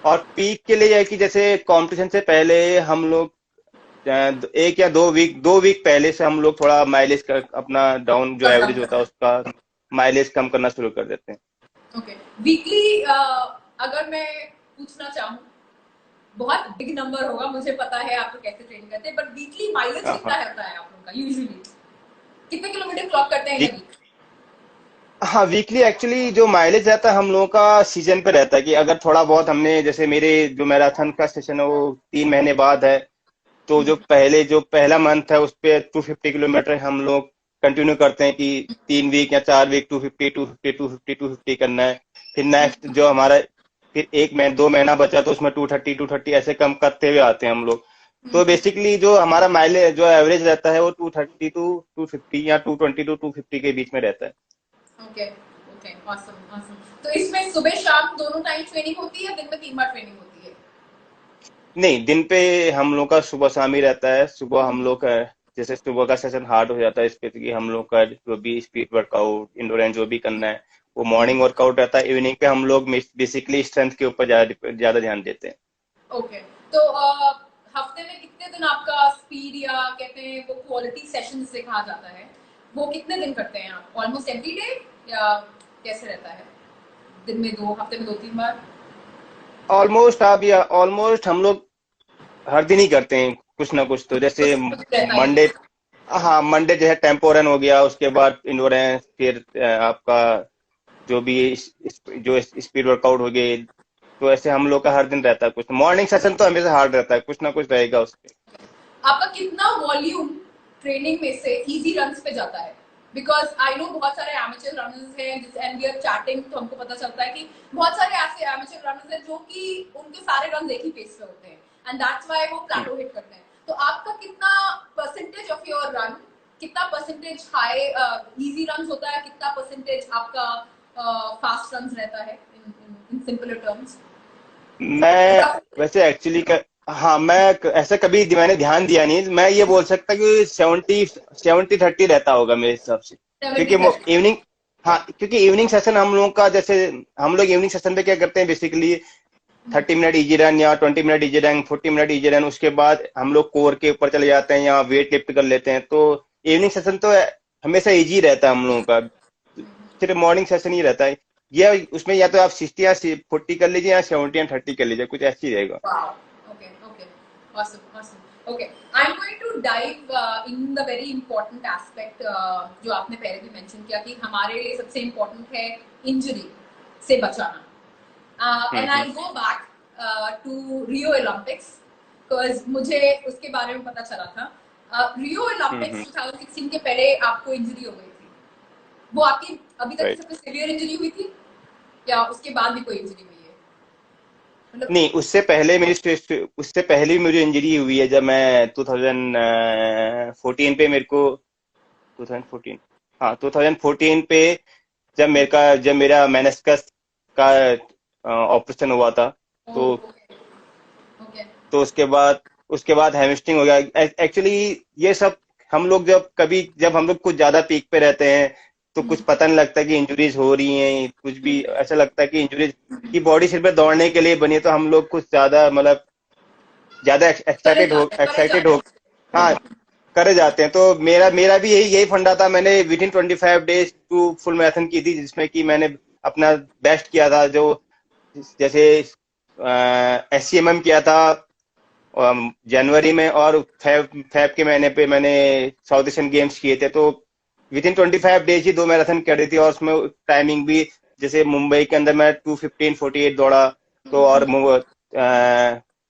और पीक के लिए है कि जैसे कंपटीशन से पहले हम लोग एक या 2 वीक पहले से हम लोग थोड़ा माइलेज का अपना डाउन जो कम एवरेज होता है उसका माइलेज कम करना शुरू कर देते हैं। ओके वीकली अगर मैं पूछना चाहूँ, बहुत बिग नंबर होगा, मुझे पता है आप लोग कैसे ट्रेन करते हैं, बट वीकली माइलेज हाँ कितना हाँ। होता है आप लोगों का यूजुअली? कितने किलोमीटर क्लॉक करते हैं इन वीक वीक? हाँ, वीकली एक्चुअली जो माइलेज रहता है हम लोगों का सीजन पे रहता है कि अगर थोड़ा बहुत हमने जैसे मेरे जो मैराथन का सेशन है वो 3 महीने बाद है, तो जो पहला मंथ है उस पे 250 किलोमीटर हम लोग कंटिन्यू करते हैं कि 3 वीक या 4 वीक 250 करना है। फिर नेक्स्ट जो हमारा फिर 1 महीना 2 महीना बचा तो उसमें 230 ऐसे कम करते हुए आते हैं हम लोग। तो बेसिकली जो हमारा माइलेज जो एवरेज रहता है वो 230 टू 250 या 220 टू 250 के बीच में रहता है। Okay okay awesome awesome. तो इसमें सुबह शाम दोनों टाइम ट्रेनिंग होती है, दिन में 3 बार ट्रेनिंग होती है? नहीं, दिन पे हम लोग का सुबह शाम ही रहता है। सुबह हम लोग का जैसे सुबह का सेशन हार्ड हो जाता है इस पे कि हम लोग का जो भी स्पीड वर्कआउट इंडोर जो भी करना है वो मॉर्निंग वर्कआउट रहता है। इवनिंग पे हम लोग बेसिकली स्ट्रेंथ के ऊपर ज्यादा ध्यान देते हैं। ओके तो हफ्ते में कितने दिन आपका स्पीड या कहते हैं वो क्वालिटी सेशन जिसे कहा जाता है, वो कितने दिन करते हैं आप? ऑलमोस्ट एवरी डे या कैसे रहता है? दिन में दो, हफ्ते में 2-3 बार? ऑलमोस्ट हम लोग हर दिन ही करते हैं कुछ ना कुछ। तो जैसे कुछ कुछ रहता ही मंडे, है। हाँ मंडे जो है टेम्पो रन हो गया, उसके बाद इंडोर फिर आपका जो भी जो स्पीड वर्कआउट हो गई। तो ऐसे हम लोग का हर दिन रहता है कुछ। मॉर्निंग सेशन तो हमेशा हार्ड रहता है, कुछ ना कुछ रहेगा उसके। आपका कितना वॉल्यूम ट्रेनिंग में से इजी रन्स पे जाता है? बिकॉज आई नो बहुत सारे एमेचर रनर्स हैं एंड वी आर चैटिंग, तो हमको पता चलता है कि बहुत सारे ऐसे एमेचर रनर्स हैं जो कि उनके सारे रन एक ही पेस पे होते हैं एंड दैट्स व्हाई वो प्लेटो हिट करते हैं। तो आपका कितना परसेंटेज ऑफ योर रन, कितना परसेंटेज हाई इजी रन होता है, कितना परसेंटेज आपका फास्ट रन रहता है इन सिंपल टर्म्स? मैं वैसे एक्चुअली हाँ, ऐसा कभी मैंने ध्यान दिया नहीं। मैं ये बोल सकता कि 70-30 रहता होगा मेरे हिसाब से। क्योंकि 70-30? इवनिंग, हाँ क्योंकि इवनिंग सेशन हम लोग का जैसे हम लोग इवनिंग सेशन पे क्या करते हैं बेसिकली 30 मिनट इजी रन या 20 minute easy run 40 minute easy run, उसके बाद हम लोग कोर के ऊपर चले जाते हैं या वेट लिफ्ट कर लेते हैं। तो इवनिंग सेशन तो हमेशा इजी रहता है हम लोगों का। सिर्फ मॉर्निंग सेशन ही रहता है। या उसमें या तो आप 60 या 40 कर लीजिए या 70 या 30 कर लीजिए, कुछ ऐसी रहेगा। Wow. Okay. Okay. Awesome. Awesome. Okay. I'm going to dive in the very important aspect जो आपने पहले भी मेंशन किया कि हमारे लिए सबसे इम्पोर्टेंट है इंजरी से बचाना। And hmm. I'll go back to Rio Olympics because मुझे उसके बारे में पता चला था। Rio हम्म। Olympics 2016 के पहले आपको इंजरी हो गई थी। वो आपकी अभी तक की राइट। सबसे सीवियर इंजरी हुई थी या उसके बाद भी कोई इंजरी हुई है? मतलब नहीं, उससे पहले भी मुझे इंजरी हुई है। जब मैं 2014 पे मेरे को 2014, हाँ 2014 पे जब मेरा मेनिस्कस का ऑपरेशन हुआ था। तो ओके ओके। उसके बाद हैमस्ट्रिंग हो गया। एक्चुअली ये सब हम लोग जब हम लोग कुछ ज्यादा पीक पे रहते हैं तो कुछ पता नहीं लगता कि इंजुरीज हो रही हैं। कुछ भी ऐसा लगता है कि इंजुरीज की बॉडी सिर्फ दौड़ने के लिए बनी है, तो हम लोग कुछ ज्यादा मतलब ज्यादा करे एक्साइटेड हो जाते हैं, करे एक्साइटेड जाते हो हाँ, हैं। करे जाते हैं। तो मेरा भी यही फंडा था। मैंने within 25 days to full marathon की थी, जिसमें कि मैंने अपना बेस्ट किया था। जो जैसे SCMM किया था जनवरी में, और फैब के महीने पे मैंने साउथ एशियन गेम्स किए थे। तो with in 25 days he 2 marathon कर दी थी, और उसमें टाइमिंग भी जैसे मुंबई के अंदर मैं 2:15:48 दौड़ा। तो और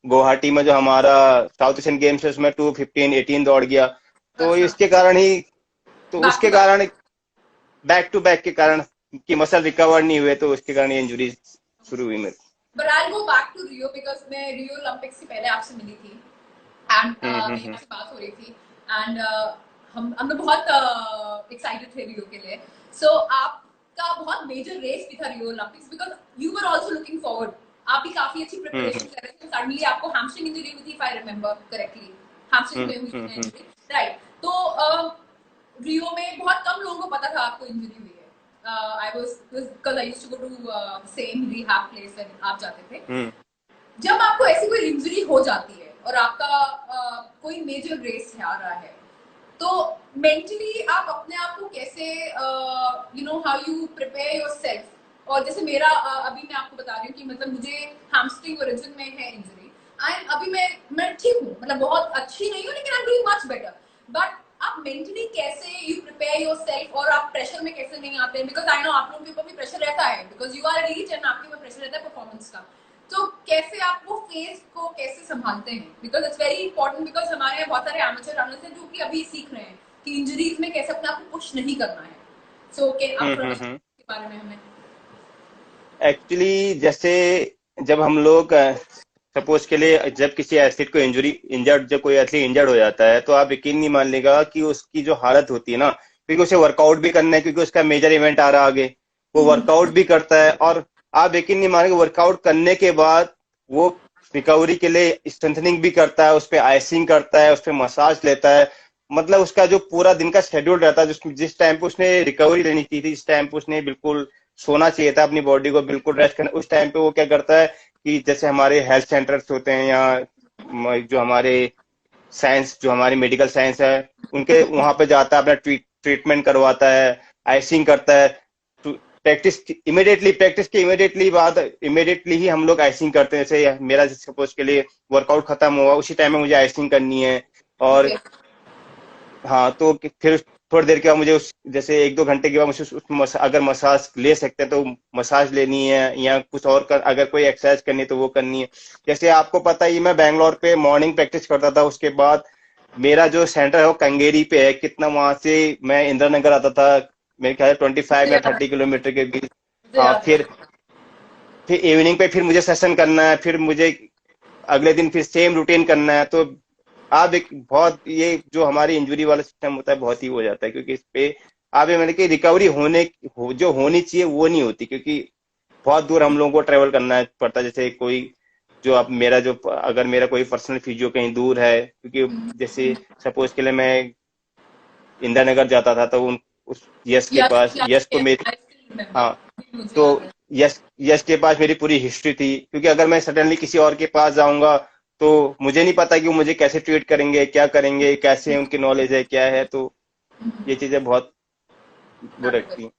गुवाहाटी में जो हमारा साउथ एशियन गेम्स है उसमें 2:15:18 दौड़ गया। तो अच्छा, इसके कारण ही तो बैक टू उसके बैक। कारण बैक टू बैक के कारण कि मसल रिकवर नहीं हुए, तो उसके कारण ये इंजरीज शुरू हुई मेरे। But I go back to Rio because मैं रियो ओलंपिक्स से पहले आपसे मिली थी एंड मेरी हम्म। आपसे बात हो रही थी एंड हम लोग बहुत एक्साइटेड थे रियो के लिए। सो आपका बहुत मेजर रेस भी था Rio Olympics because you were also looking forward. आप भी काफी अच्छी हम्म। प्रिपरेशन कर रहे थे, सडनली आपको हैमस्ट्रिंग इंजरी हुई थी if I remember correctly. Hamstring hmm. में हुई थी हम्म। ना इंजरी, राइट? तो रियो में बहुत कम लोगों को पता था आपको इंजरी हुई है। I was because I used to go to same rehab place when आप जाते थे। हम्म। जब आपको ऐसी कोई इंजरी हो जाती है और आपका कोई मेजर रेस आ रहा है, तो मेंटली आप अपने आप को कैसे you know how you prepare yourself? और जैसे मेरा अभी मैं आपको बता रही हूँ कि मतलब मुझे हैमस्ट्रिंग ओरिजिन में है इंजरी, एंड अभी मैं ठीक हूँ, मतलब बहुत अच्छी नहीं हूँ, लेकिन I am doing much better. But आप मेंटली कैसे यू प्रिपेयर योरसेल्फ, और आप प्रेशर में कैसे नहीं आते? बिकॉज आई नो आप लोगों के ऊपर भी प्रेशर रहता है, because you are reach and आपके ऊपर प्रेशर रहता है परफॉर्मेंस का। तो कैसे आप वो फेज को कैसे संभालते हैं? Because it's very important, because हमारे यहाँ बहुत सारे एमेचर रनर्स हैं जो कि अभी सीख रहे हैं कि इंजरीज में कैसे अपने आप को पुश नहीं करना है। सो ओके, आप थोड़ा इसके बारे में हमें। एक्चुअली जैसे जब हम लोग सपोज के लिए जब किसी एथलीट को इंजर्ड जब कोई एथलीट इंजर्ड हो जाता है, तो आप यकीन नहीं मान लेगा कि उसकी जो हालत होती है ना, क्योंकि उसे वर्कआउट भी करना है, क्योंकि उसका मेजर इवेंट आ रहा आगे, वो वर्कआउट भी करता है। और आप यकीन नहीं मानेंगे, वर्कआउट करने के बाद वो रिकवरी के लिए स्ट्रेंथनिंग भी करता है, उस पर आइसिंग करता है, उस पर मसाज लेता है। मतलब उसका जो पूरा दिन का शेड्यूल रहता है, जिस टाइम पे उसने रिकवरी लेनी थी, जिस टाइम पे उसने बिल्कुल सोना चाहिए था, अपनी बॉडी को बिल्कुल रेस्ट करना, उस टाइम पे वो क्या करता है कि जैसे हमारे हेल्थ सेंटर्स होते हैं, या जो हमारे साइंस, जो हमारी मेडिकल साइंस है, उनके वहां पे जाता है, अपना ट्रीटमेंट करवाता है, आइसिंग करता है। प्रैक्टिस के इमीडिएटली ही हम लोग आइसिंग करते हैं। जैसे मेरा सपोज के लिए वर्कआउट खत्म हुआ, उसी टाइम में मुझे आइसिंग करनी है। और हाँ, तो फिर थोड़ी देर के बाद मुझे जैसे 1-2 घंटे के बाद मुझे अगर मसाज ले सकते हैं तो मसाज लेनी है, या कुछ और अगर कोई एक्सरसाइज करनी है तो वो करनी है। जैसे आपको पता ही, मैं बैंगलोर पे मॉर्निंग प्रैक्टिस करता था, उसके बाद मेरा जो सेंटर है वो कंगेरी पे है। कितना वहां से मैं इंदिरा नगर आता था, मेरे ख्याल 25 या 30 किलोमीटर के बीच। हाँ, फिर इवनिंग पे फिर मुझे सेशन करना है, फिर मुझे अगले दिन फिर सेम रूटीन करना है। तो आप एक बहुत, ये जो हमारी इंजरी वाला सिस्टम होता है बहुत ही हो जाता है, क्योंकि इस पे आप ये मतलब कि रिकवरी जो होनी चाहिए वो नहीं होती, क्योंकि बहुत दूर हम लोगों को ट्रेवल करना पड़ता है। जैसे कोई जो अब मेरा जो अगर मेरा कोई पर्सनल फिजियो कहीं दूर है, क्योंकि जैसे सपोज के लिए मैं इंदिरा नगर जाता था, तो उस यश के पास, यश को मेरी, हाँ, तो यश के पास मेरी पूरी हिस्ट्री थी। क्योंकि अगर मैं सडनली किसी और के पास जाऊंगा तो मुझे नहीं पता कि वो मुझे कैसे ट्रीट करेंगे, क्या करेंगे, कैसे उनकी नॉलेज है, क्या है। तो ये चीजें बहुत वो रखती हैं।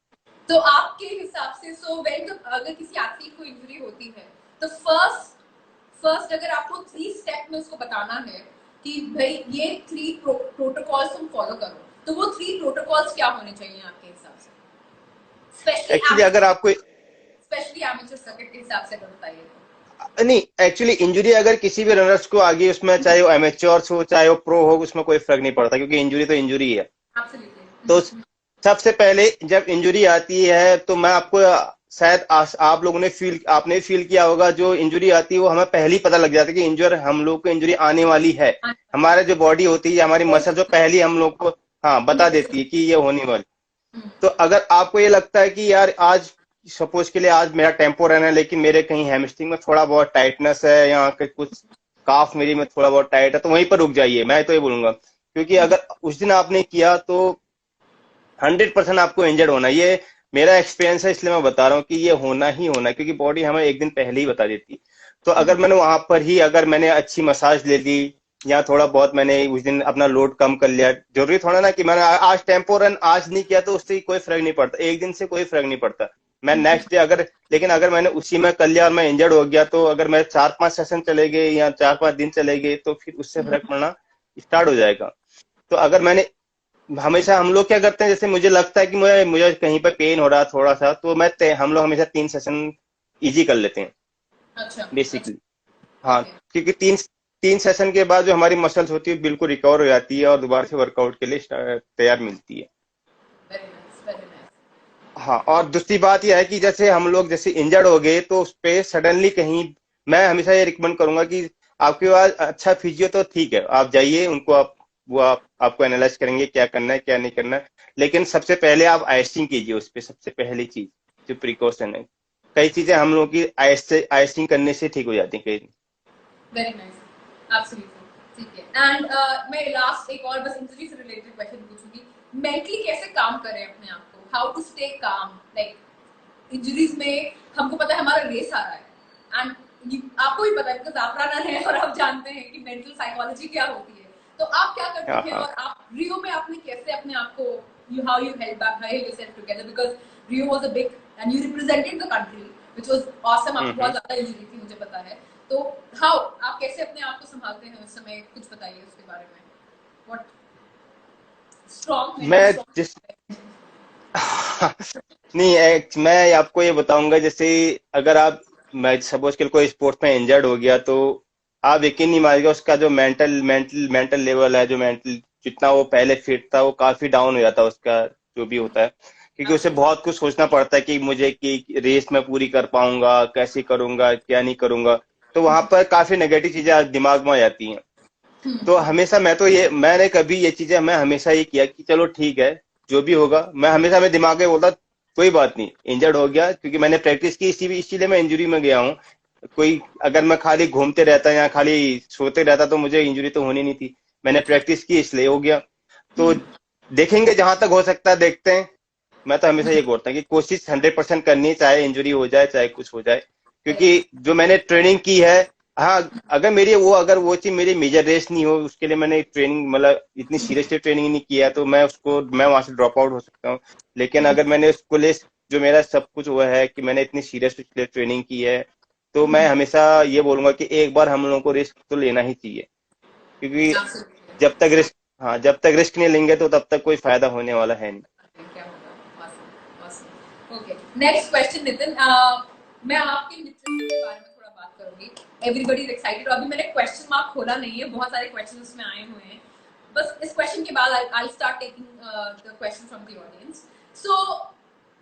तो आपके हिसाब से अगर किसी एथलीट को इंजरी होती है, तो फर्स्ट अगर आपको 3 स्टेप में उसको बताना है कि भाई ये 3 प्रोटोकॉल्स तुम फॉलो करो, तो वो 3 प्रोटोकॉल्स क्या होने चाहिए आपके हिसाब से? एक्चुअली अगर आपको स्पेशली एमेचर सर्किट के हिसाब से बताइए। नहीं, एक्चुअली इंजरी अगर किसी भी रनर्स को आ गई, उसमें चाहे वो एमेच्योर्स हो चाहे वो प्रो हो, उसमें कोई फर्क नहीं पड़ता, क्योंकि इंजरी तो इंजरी है। तो सबसे पहले जब इंजरी आती है, तो मैं आपको शायद आप लोगों ने आपने फील किया होगा, जो इंजरी आती है वो हमें पहले ही पता लग जाता है कि हम लोग को इंजरी आने वाली है। हमारा जो बॉडी होती है, हमारी मसल जो पहले हम लोग को हाँ बता देती है कि ये होने वाली। तो अगर आपको ये लगता है कि यार आज सपोज के लिए आज मेरा टेम्पो रन है, लेकिन मेरे कहीं हैमस्ट्रिंग में थोड़ा बहुत टाइटनेस है, या कुछ काफ मेरी में थोड़ा बहुत टाइट है, तो वहीं पर रुक जाइए, मैं तो ये बोलूंगा। क्योंकि अगर उस दिन आपने किया तो 100% आपको इंजर्ड होना, ये मेरा एक्सपीरियंस है, इसलिए मैं बता रहा हूँ कि ये होना ही होना है, क्योंकि बॉडी हमें एक दिन पहले ही बता देती। तो अगर मैंने वहां पर ही अगर मैंने अच्छी मसाज ले ली, या थोड़ा बहुत मैंने उस दिन अपना लोड कम कर लिया, जरूरी थोड़ा ना कि मैंने आज टेम्पो रन आज नहीं किया तो उससे कोई फर्क नहीं पड़ता, एक दिन से कोई फर्क नहीं पड़ता। मैं नेक्स्ट डे लेकिन अगर मैंने उसी में कर लिया और मैं इंजर्ड हो गया, तो अगर मैं 4-5 सेशन चले गए या 4-5 दिन चले गए, तो फिर उससे फर्क पड़ना स्टार्ट हो जाएगा। तो अगर मैंने हमेशा, हम लोग क्या करते हैं, जैसे मुझे लगता है कि मुझे मुझे कहीं पर पेन हो रहा थोड़ा सा, तो हम लोग हमेशा 3 सेशन इजी कर लेते हैं अच्छा, बेसिकली। हाँ, क्योंकि 3 सेशन के बाद जो हमारी मसल्स होती है बिल्कुल रिकवर हो जाती है, और दोबारा से वर्कआउट के लिए तैयार मिलती है। Very nice. हाँ, और दूसरी बात यह है कि जैसे हम लोग जैसे इंजर्ड हो गए, तो उस पे सडनली कहीं, मैं हमेशा ये रिकमेंड करूंगा कि आपके पास अच्छा फिजियो तो ठीक है, आप जाइए उनको, आपको एनालाइज करेंगे क्या करना है क्या नहीं करना है। लेकिन सबसे पहले आप आइसिंग कीजिए उस पे, सबसे पहली चीज जो प्रिकॉशन है। कई चीजें हम लोग की आइसिंग करने से ठीक हो जाती है कई। वेरी नाइस, एब्सोल्युटली ठीक है। एंड मैं लास्ट एक और बस इंजरी से रिलेटेड क्वेश्चन पूछूंगी, मेंटली कैसे काम करें अपने आप को, how to stay calm, like injuries में हमको पता है हमारा रेस आ रहा है, एंड आपको भी पता है बिकॉज आप रनर हैं और आप जानते हैं कि मेंटल साइकोलॉजी क्या होती है। तो आप क्या करते हाँ थे हाँ। और आप रियो में आपने कैसे अपने आप को how you help yourself together because Rio was a big and you represented the country which was awesome. आपको बहुत ज्यादा इंजरी थी मुझे पता है। तो हाउ आप कैसे अपने आप को संभालते हैं उस समय, कुछ बताइए उसके बारे में। व्हाट स्ट्रांग मेंटल मैं जिस स्ट्रांग। नहीं मैं आपको ये बताऊंगा, जैसे अगर आप, मैं सपोज कि कोई स्पोर्ट्स में इंजर्ड हो गया, तो आप यकीन नहीं मारेगा उसका जो मेंटल लेवल है, जो मेंटल जितना वो पहले फिट था वो काफी डाउन हो जाता है उसका, जो भी होता है, क्योंकि उसे बहुत कुछ सोचना पड़ता है कि मुझे कि रेस में पूरी कर पाऊंगा, कैसे करूंगा, क्या नहीं करूंगा। तो वहां पर काफी नेगेटिव चीजें दिमाग में आ जाती हैं। तो हमेशा मैंने कभी ये चीजें, मैं हमेशा ये किया कि चलो ठीक है, जो भी होगा, मैं हमेशा मेरे दिमाग में बोलता कोई बात नहीं, इंजर्ड हो गया, क्योंकि मैंने प्रैक्टिस की, इसीलिए मैं इंजरी में गया हूँ। कोई अगर मैं खाली घूमते रहता या खाली सोते रहता तो मुझे इंजरी तो होनी नहीं थी। मैंने प्रैक्टिस की इसलिए हो गया। तो देखेंगे, जहां तक हो सकता है देखते हैं। मैं तो हमेशा ये बोलता हूँ कि कोशिश 100% करनी है, चाहे इंजरी हो जाए चाहे कुछ हो जाए, क्योंकि जो मैंने ट्रेनिंग की है, हाँ, अगर वो चीज मेरी मेजर रेस नहीं हो, उसके लिए मैंने ट्रेनिंग, मतलब इतनी सीरियसली ट्रेनिंग नहीं किया है, तो मैं वहां से ड्रॉप आउट हो सकता हूँ। लेकिन अगर मैंने उसको लिए, जो मेरा सब कुछ हुआ है कि मैंने इतनी सीरियस ट्रेनिंग की है, तो मैं हमेशा ये बोलूंगा कि एक बार हम लोगों को रिस्क तो लेना ही चाहिए, क्योंकि जब तक रिस्क हाँ, जब तक रिस्क नहीं लेंगे तो तब तक कोई फायदा होने वाला है नहीं। क्या होगा। awesome, awesome. Okay, next question Nitin. मैं आपके न्यूट्रिशन के बारे में थोड़ा बात करूंगी। Everybody is excited. अभी मैंने क्वेश्चन मार्क खोला नहीं है, बहुत सारे क्वेश्चन उसमें आए हुए हैं। बस इस क्वेश्चन के बाद I start taking the question from the audience. So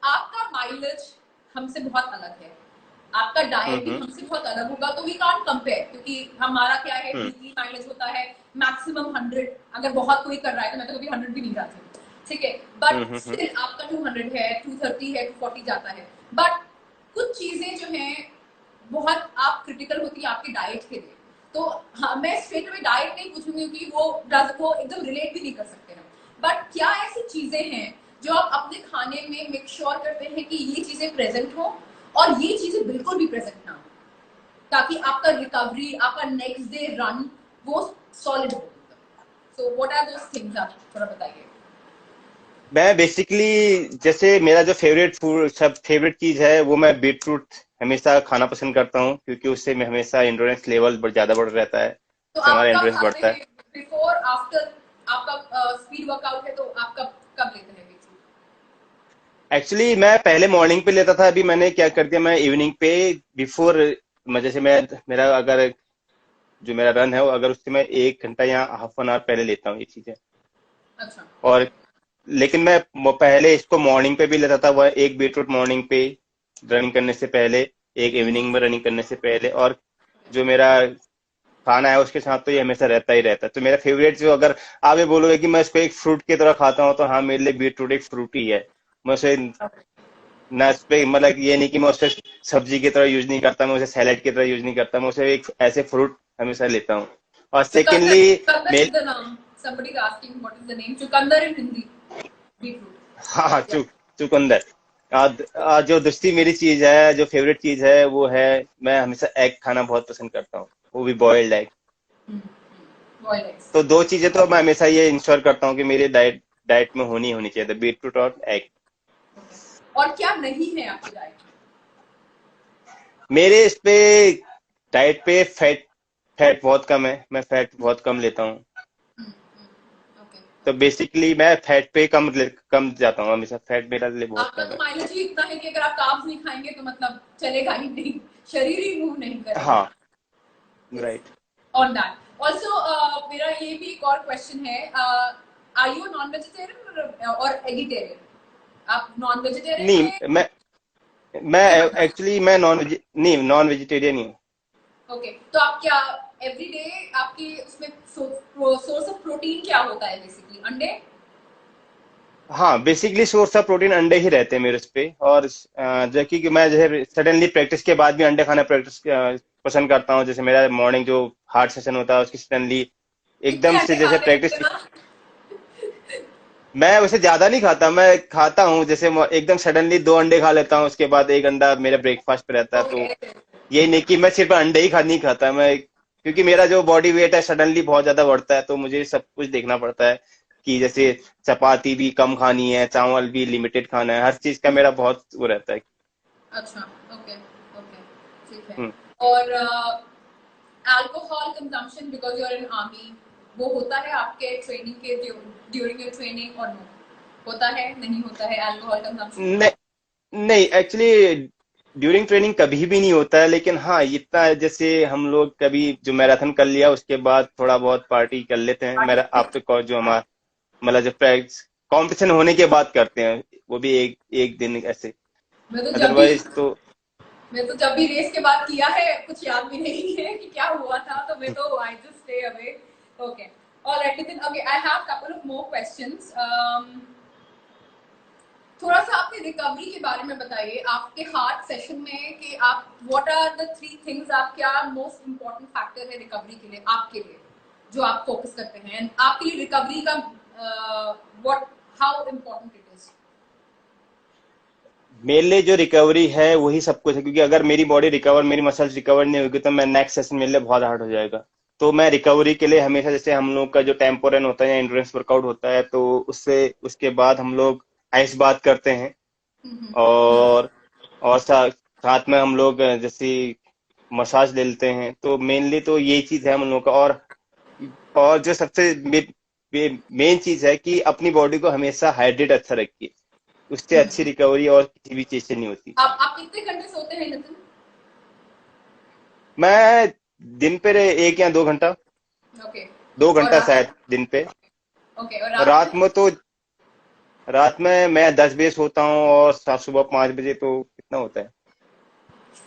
आपका माइलेज हमसे बहुत अलग है, आपका डाइट भी हम्म हमसे बहुत अलग होगा, तो वी कांट कंपेयर, क्योंकि हमारा क्या है, हम्म वीकली माइलेज होता है मैक्सिमम 100। अगर बहुत कोई कर रहा है तो मैं तो कभी 100 भी नहीं जाती, ठीक है, बट हम्म। स्टिल आपका 200 है, 230 है, 240 जाता है। बट कुछ चीजें जो हैं बहुत आप क्रिटिकल होती है आपकी डाइट के लिए। तो हाँ, मैं स्ट्रेट अवे डाइट नहीं पूछूंगी क्योंकि वो एकदम रिलेट भी नहीं कर सकते हैं। बट क्या ऐसी चीजें हैं जो आप अपने खाने में मेक श्योर करते हैं कि ये चीजें प्रेजेंट हो और ये चीजें बिल्कुल भी प्रेजेंट ना हो, ताकि आपका रिकवरी, आपका नेक्स्ट डे रन वो सॉलिड हो। So what are those things, आप थोड़ा बताइए। मैं बेसिकली, जैसे मेरा जो फेवरेट चीज है, वो मैं बीटरूट हमेशा खाना पसंद करता हूँ, क्योंकि उससे मैं हमेशा एंड्योरेंस लेवल ज्यादा बढ़ रहता है, तो उससे आप हमारा कब एंड्योरेंस खाते बढ़ता है। हैं, बिफोर आफ्टर? आपका स्पीड वर्कआउट है तो आप कब कब लेते हैं बीटरूट? एक्चुअली मैं पहले मॉर्निंग पे लेता था, अभी मैंने क्या कर दिया, मैं इवनिंग पे बिफोर, जैसे मैं मेरा अगर जो मेरा रन है, वो अगर उससे मैं 1 घंटा या हाफ एन आवर पहले लेता हूँ ये चीजें। अच्छा। और लेकिन मैं पहले इसको मॉर्निंग पे भी लेता था, वह एक बीटरूट मॉर्निंग पे रनिंग करने से पहले, एक इवनिंग में रनिंग करने से पहले, और जो मेरा खाना है उसके साथ तो ये हमेशा रहता ही रहता है। तो मेरा फेवरेट, जो अगर आप ये बोलोगे कि मैं इसको एक फ्रूट की तरह खाता हूँ, तो हाँ, मेरे लिए बीटरूट एक फ्रूट ही है। मैं उसे ना, इस पे मतलब ये नहीं कि मैं उसे सब्जी की तरह यूज नहीं करता, मैं उसे सैलेड की तरह यूज नहीं करता, मैं उसे एक ऐसे फ्रूट हमेशा लेता हूँ। और चुकंदर, सेकेंडली, चुकंदर मेरे is the name. Somebody is asking what is the name. चुकंदर in Hindi. Beetroot. हाँ हाँ, Yeah. चुकंदर। जो दूसरी मेरी चीज है, जो फेवरेट चीज है, वो है, मैं हमेशा एग खाना बहुत पसंद करता हूँ, वो भी boiled egg. Hmm. Boiled eggs. तो दो चीजें तो मैं हमेशा ये इंश्योर करता हूँ कि मेरी डाइट में होनी चाहिए, बीटरूट और एग। Okay. और क्या नहीं है आपकी डाइट में? मेरे इस पे डाइट पे फैट फैट बहुत कम है, मैं फैट बहुत कम लेता हूँ। Okay. तो बेसिकली मैं फैट पे कम जाता हूँ, हमेशा फैट मेरा लिए बहुत आपका कम तो है। माइलेज ही इतना है कि अगर आप कार्ब्स नहीं खाएंगे तो मतलब चलेगा ही नहीं, शरीर ही मूव नहीं करेगा। हाँ, राइट। On that. Also, मेरा ये भी एक और क्वेश्चन है, आर यू नॉन वेजिटेरियन और एगिटेरियन? आप नॉन वेजिटेरियन नहीं, हैं? मैं नहीं मानते? एक्चुअली मैं नॉन वेजिटेरियन ही हूँ। ओके, तो आप क्या एवरी डे आपकी उसमें सोर्स ऑफ प्रोटीन क्या होता है? बेसिकली अंडे? हाँ, बेसिकली सोर्स ऑफ प्रोटीन अंडे ही रहते हैं मेरे उस पे। और जबकि कि मैं जैसे सडनली प्रैक्टिस के बाद भी अंडे खाना पसंद करता हूँ, जैसे मेरा मॉर्निंग जो हार्ड सेशन होता है उसकी सडनली कितने एकदम से, अंडे जैसे खाते हैं प्रैक्टिस, इतना? मैं वैसे ज्यादा नहीं खाता, मैं खाता हूँ जैसे एकदम सडनली 2 अंडे खा लेता हूँ, उसके बाद एक अंडा मेरा ब्रेकफास्ट पे रहता है, तो ओके, ये नहीं कि मैं सिर्फ अंडे ही नहीं खाता मैं, क्योंकि मेरा जो बॉडी वेट है सडनली बहुत ज्यादा बढ़ता है, तो मुझे सब कुछ देखना पड़ता है कि जैसे चपाती भी कम खानी है, चावल भी लिमिटेड खाना है, हर चीज का मेरा बहुत वो रहता है। अच्छा, ओके, ओके, ठीक है। हम्म। और alcohol consumption because you are in army, वो होता है आपके ट्रेनिंग के ड्यूरिंग योर ट्रेनिंग और नो? होता है, नहीं होता है अल्कोहल कंजम्पशन? नहीं, नहीं एक्चुअली ड्यूरिंग ट्रेनिंग कभी भी नहीं होता है, लेकिन हाँ इतना है, जैसे हम लोग कभी जो मैराथन कर लिया उसके बाद थोड़ा बहुत पार्टी कर लेते हैं, मेरा आफ्टर जो हमारा मतलब जो प्रैक्टिस कंपटीशन होने के बाद करते हैं, वो भी एक एक दिन ऐसे, मैं तो जब भी अदरवाइज तो। मैं तो जब भी रेस के बाद किया है कुछ याद भी नहीं है कि क्या हुआ था, तो मैं तो I just stay away. Okay, alright Nitin, okay, I have couple of more questions. थोड़ा सा अपनी रिकवरी के बारे में बताइए, आपके हार्ट सेशन में कि आप व्हाट आर द 3 थिंग्स, आप क्या मोस्ट इम्पोर्टेंट फैक्टर है रिकवरी के लिए, आपके लिए जो आप फोकस करते हैं, एंड आपके लिए रिकवरी का what, how important it is? मेरे लिए जो रिकवरी है वही सब कुछ है, क्योंकि अगर मेरी बॉडी रिकवर, मेरी मसल्स रिकवर नहीं होगी तो मैं नेक्स्ट सेशन मेरे लिए बहुत हार्ड हो जाएगा। तो मैं रिकवरी के लिए हमेशा, जैसे हम लोग का जो टेम्पो रन होता है या एंड्योरेंस वर्कआउट होता है, तो उससे उसके बाद हम लोग आइस बात करते हैं, और साथ में हम लोग जैसे मसाज ले लेते हैं, तो मेनली तो यही चीज है हम लोग का। और जो सबसे मेन चीज है कि अपनी बॉडी को हमेशा हाइड्रेट अच्छा रखिए, उससे अच्छी रिकवरी और किसी भी चीज से नहीं होती। आप कितने घंटे सोते हैं नितिन? मैं दिन पे 1 या 2 घंटा, ओके, दो और घंटा शायद दिन पे। ओके, और और रात में? रात में मैं 10 बजे सोता हूँ, और सुबह 5 बजे, तो कितना होता है,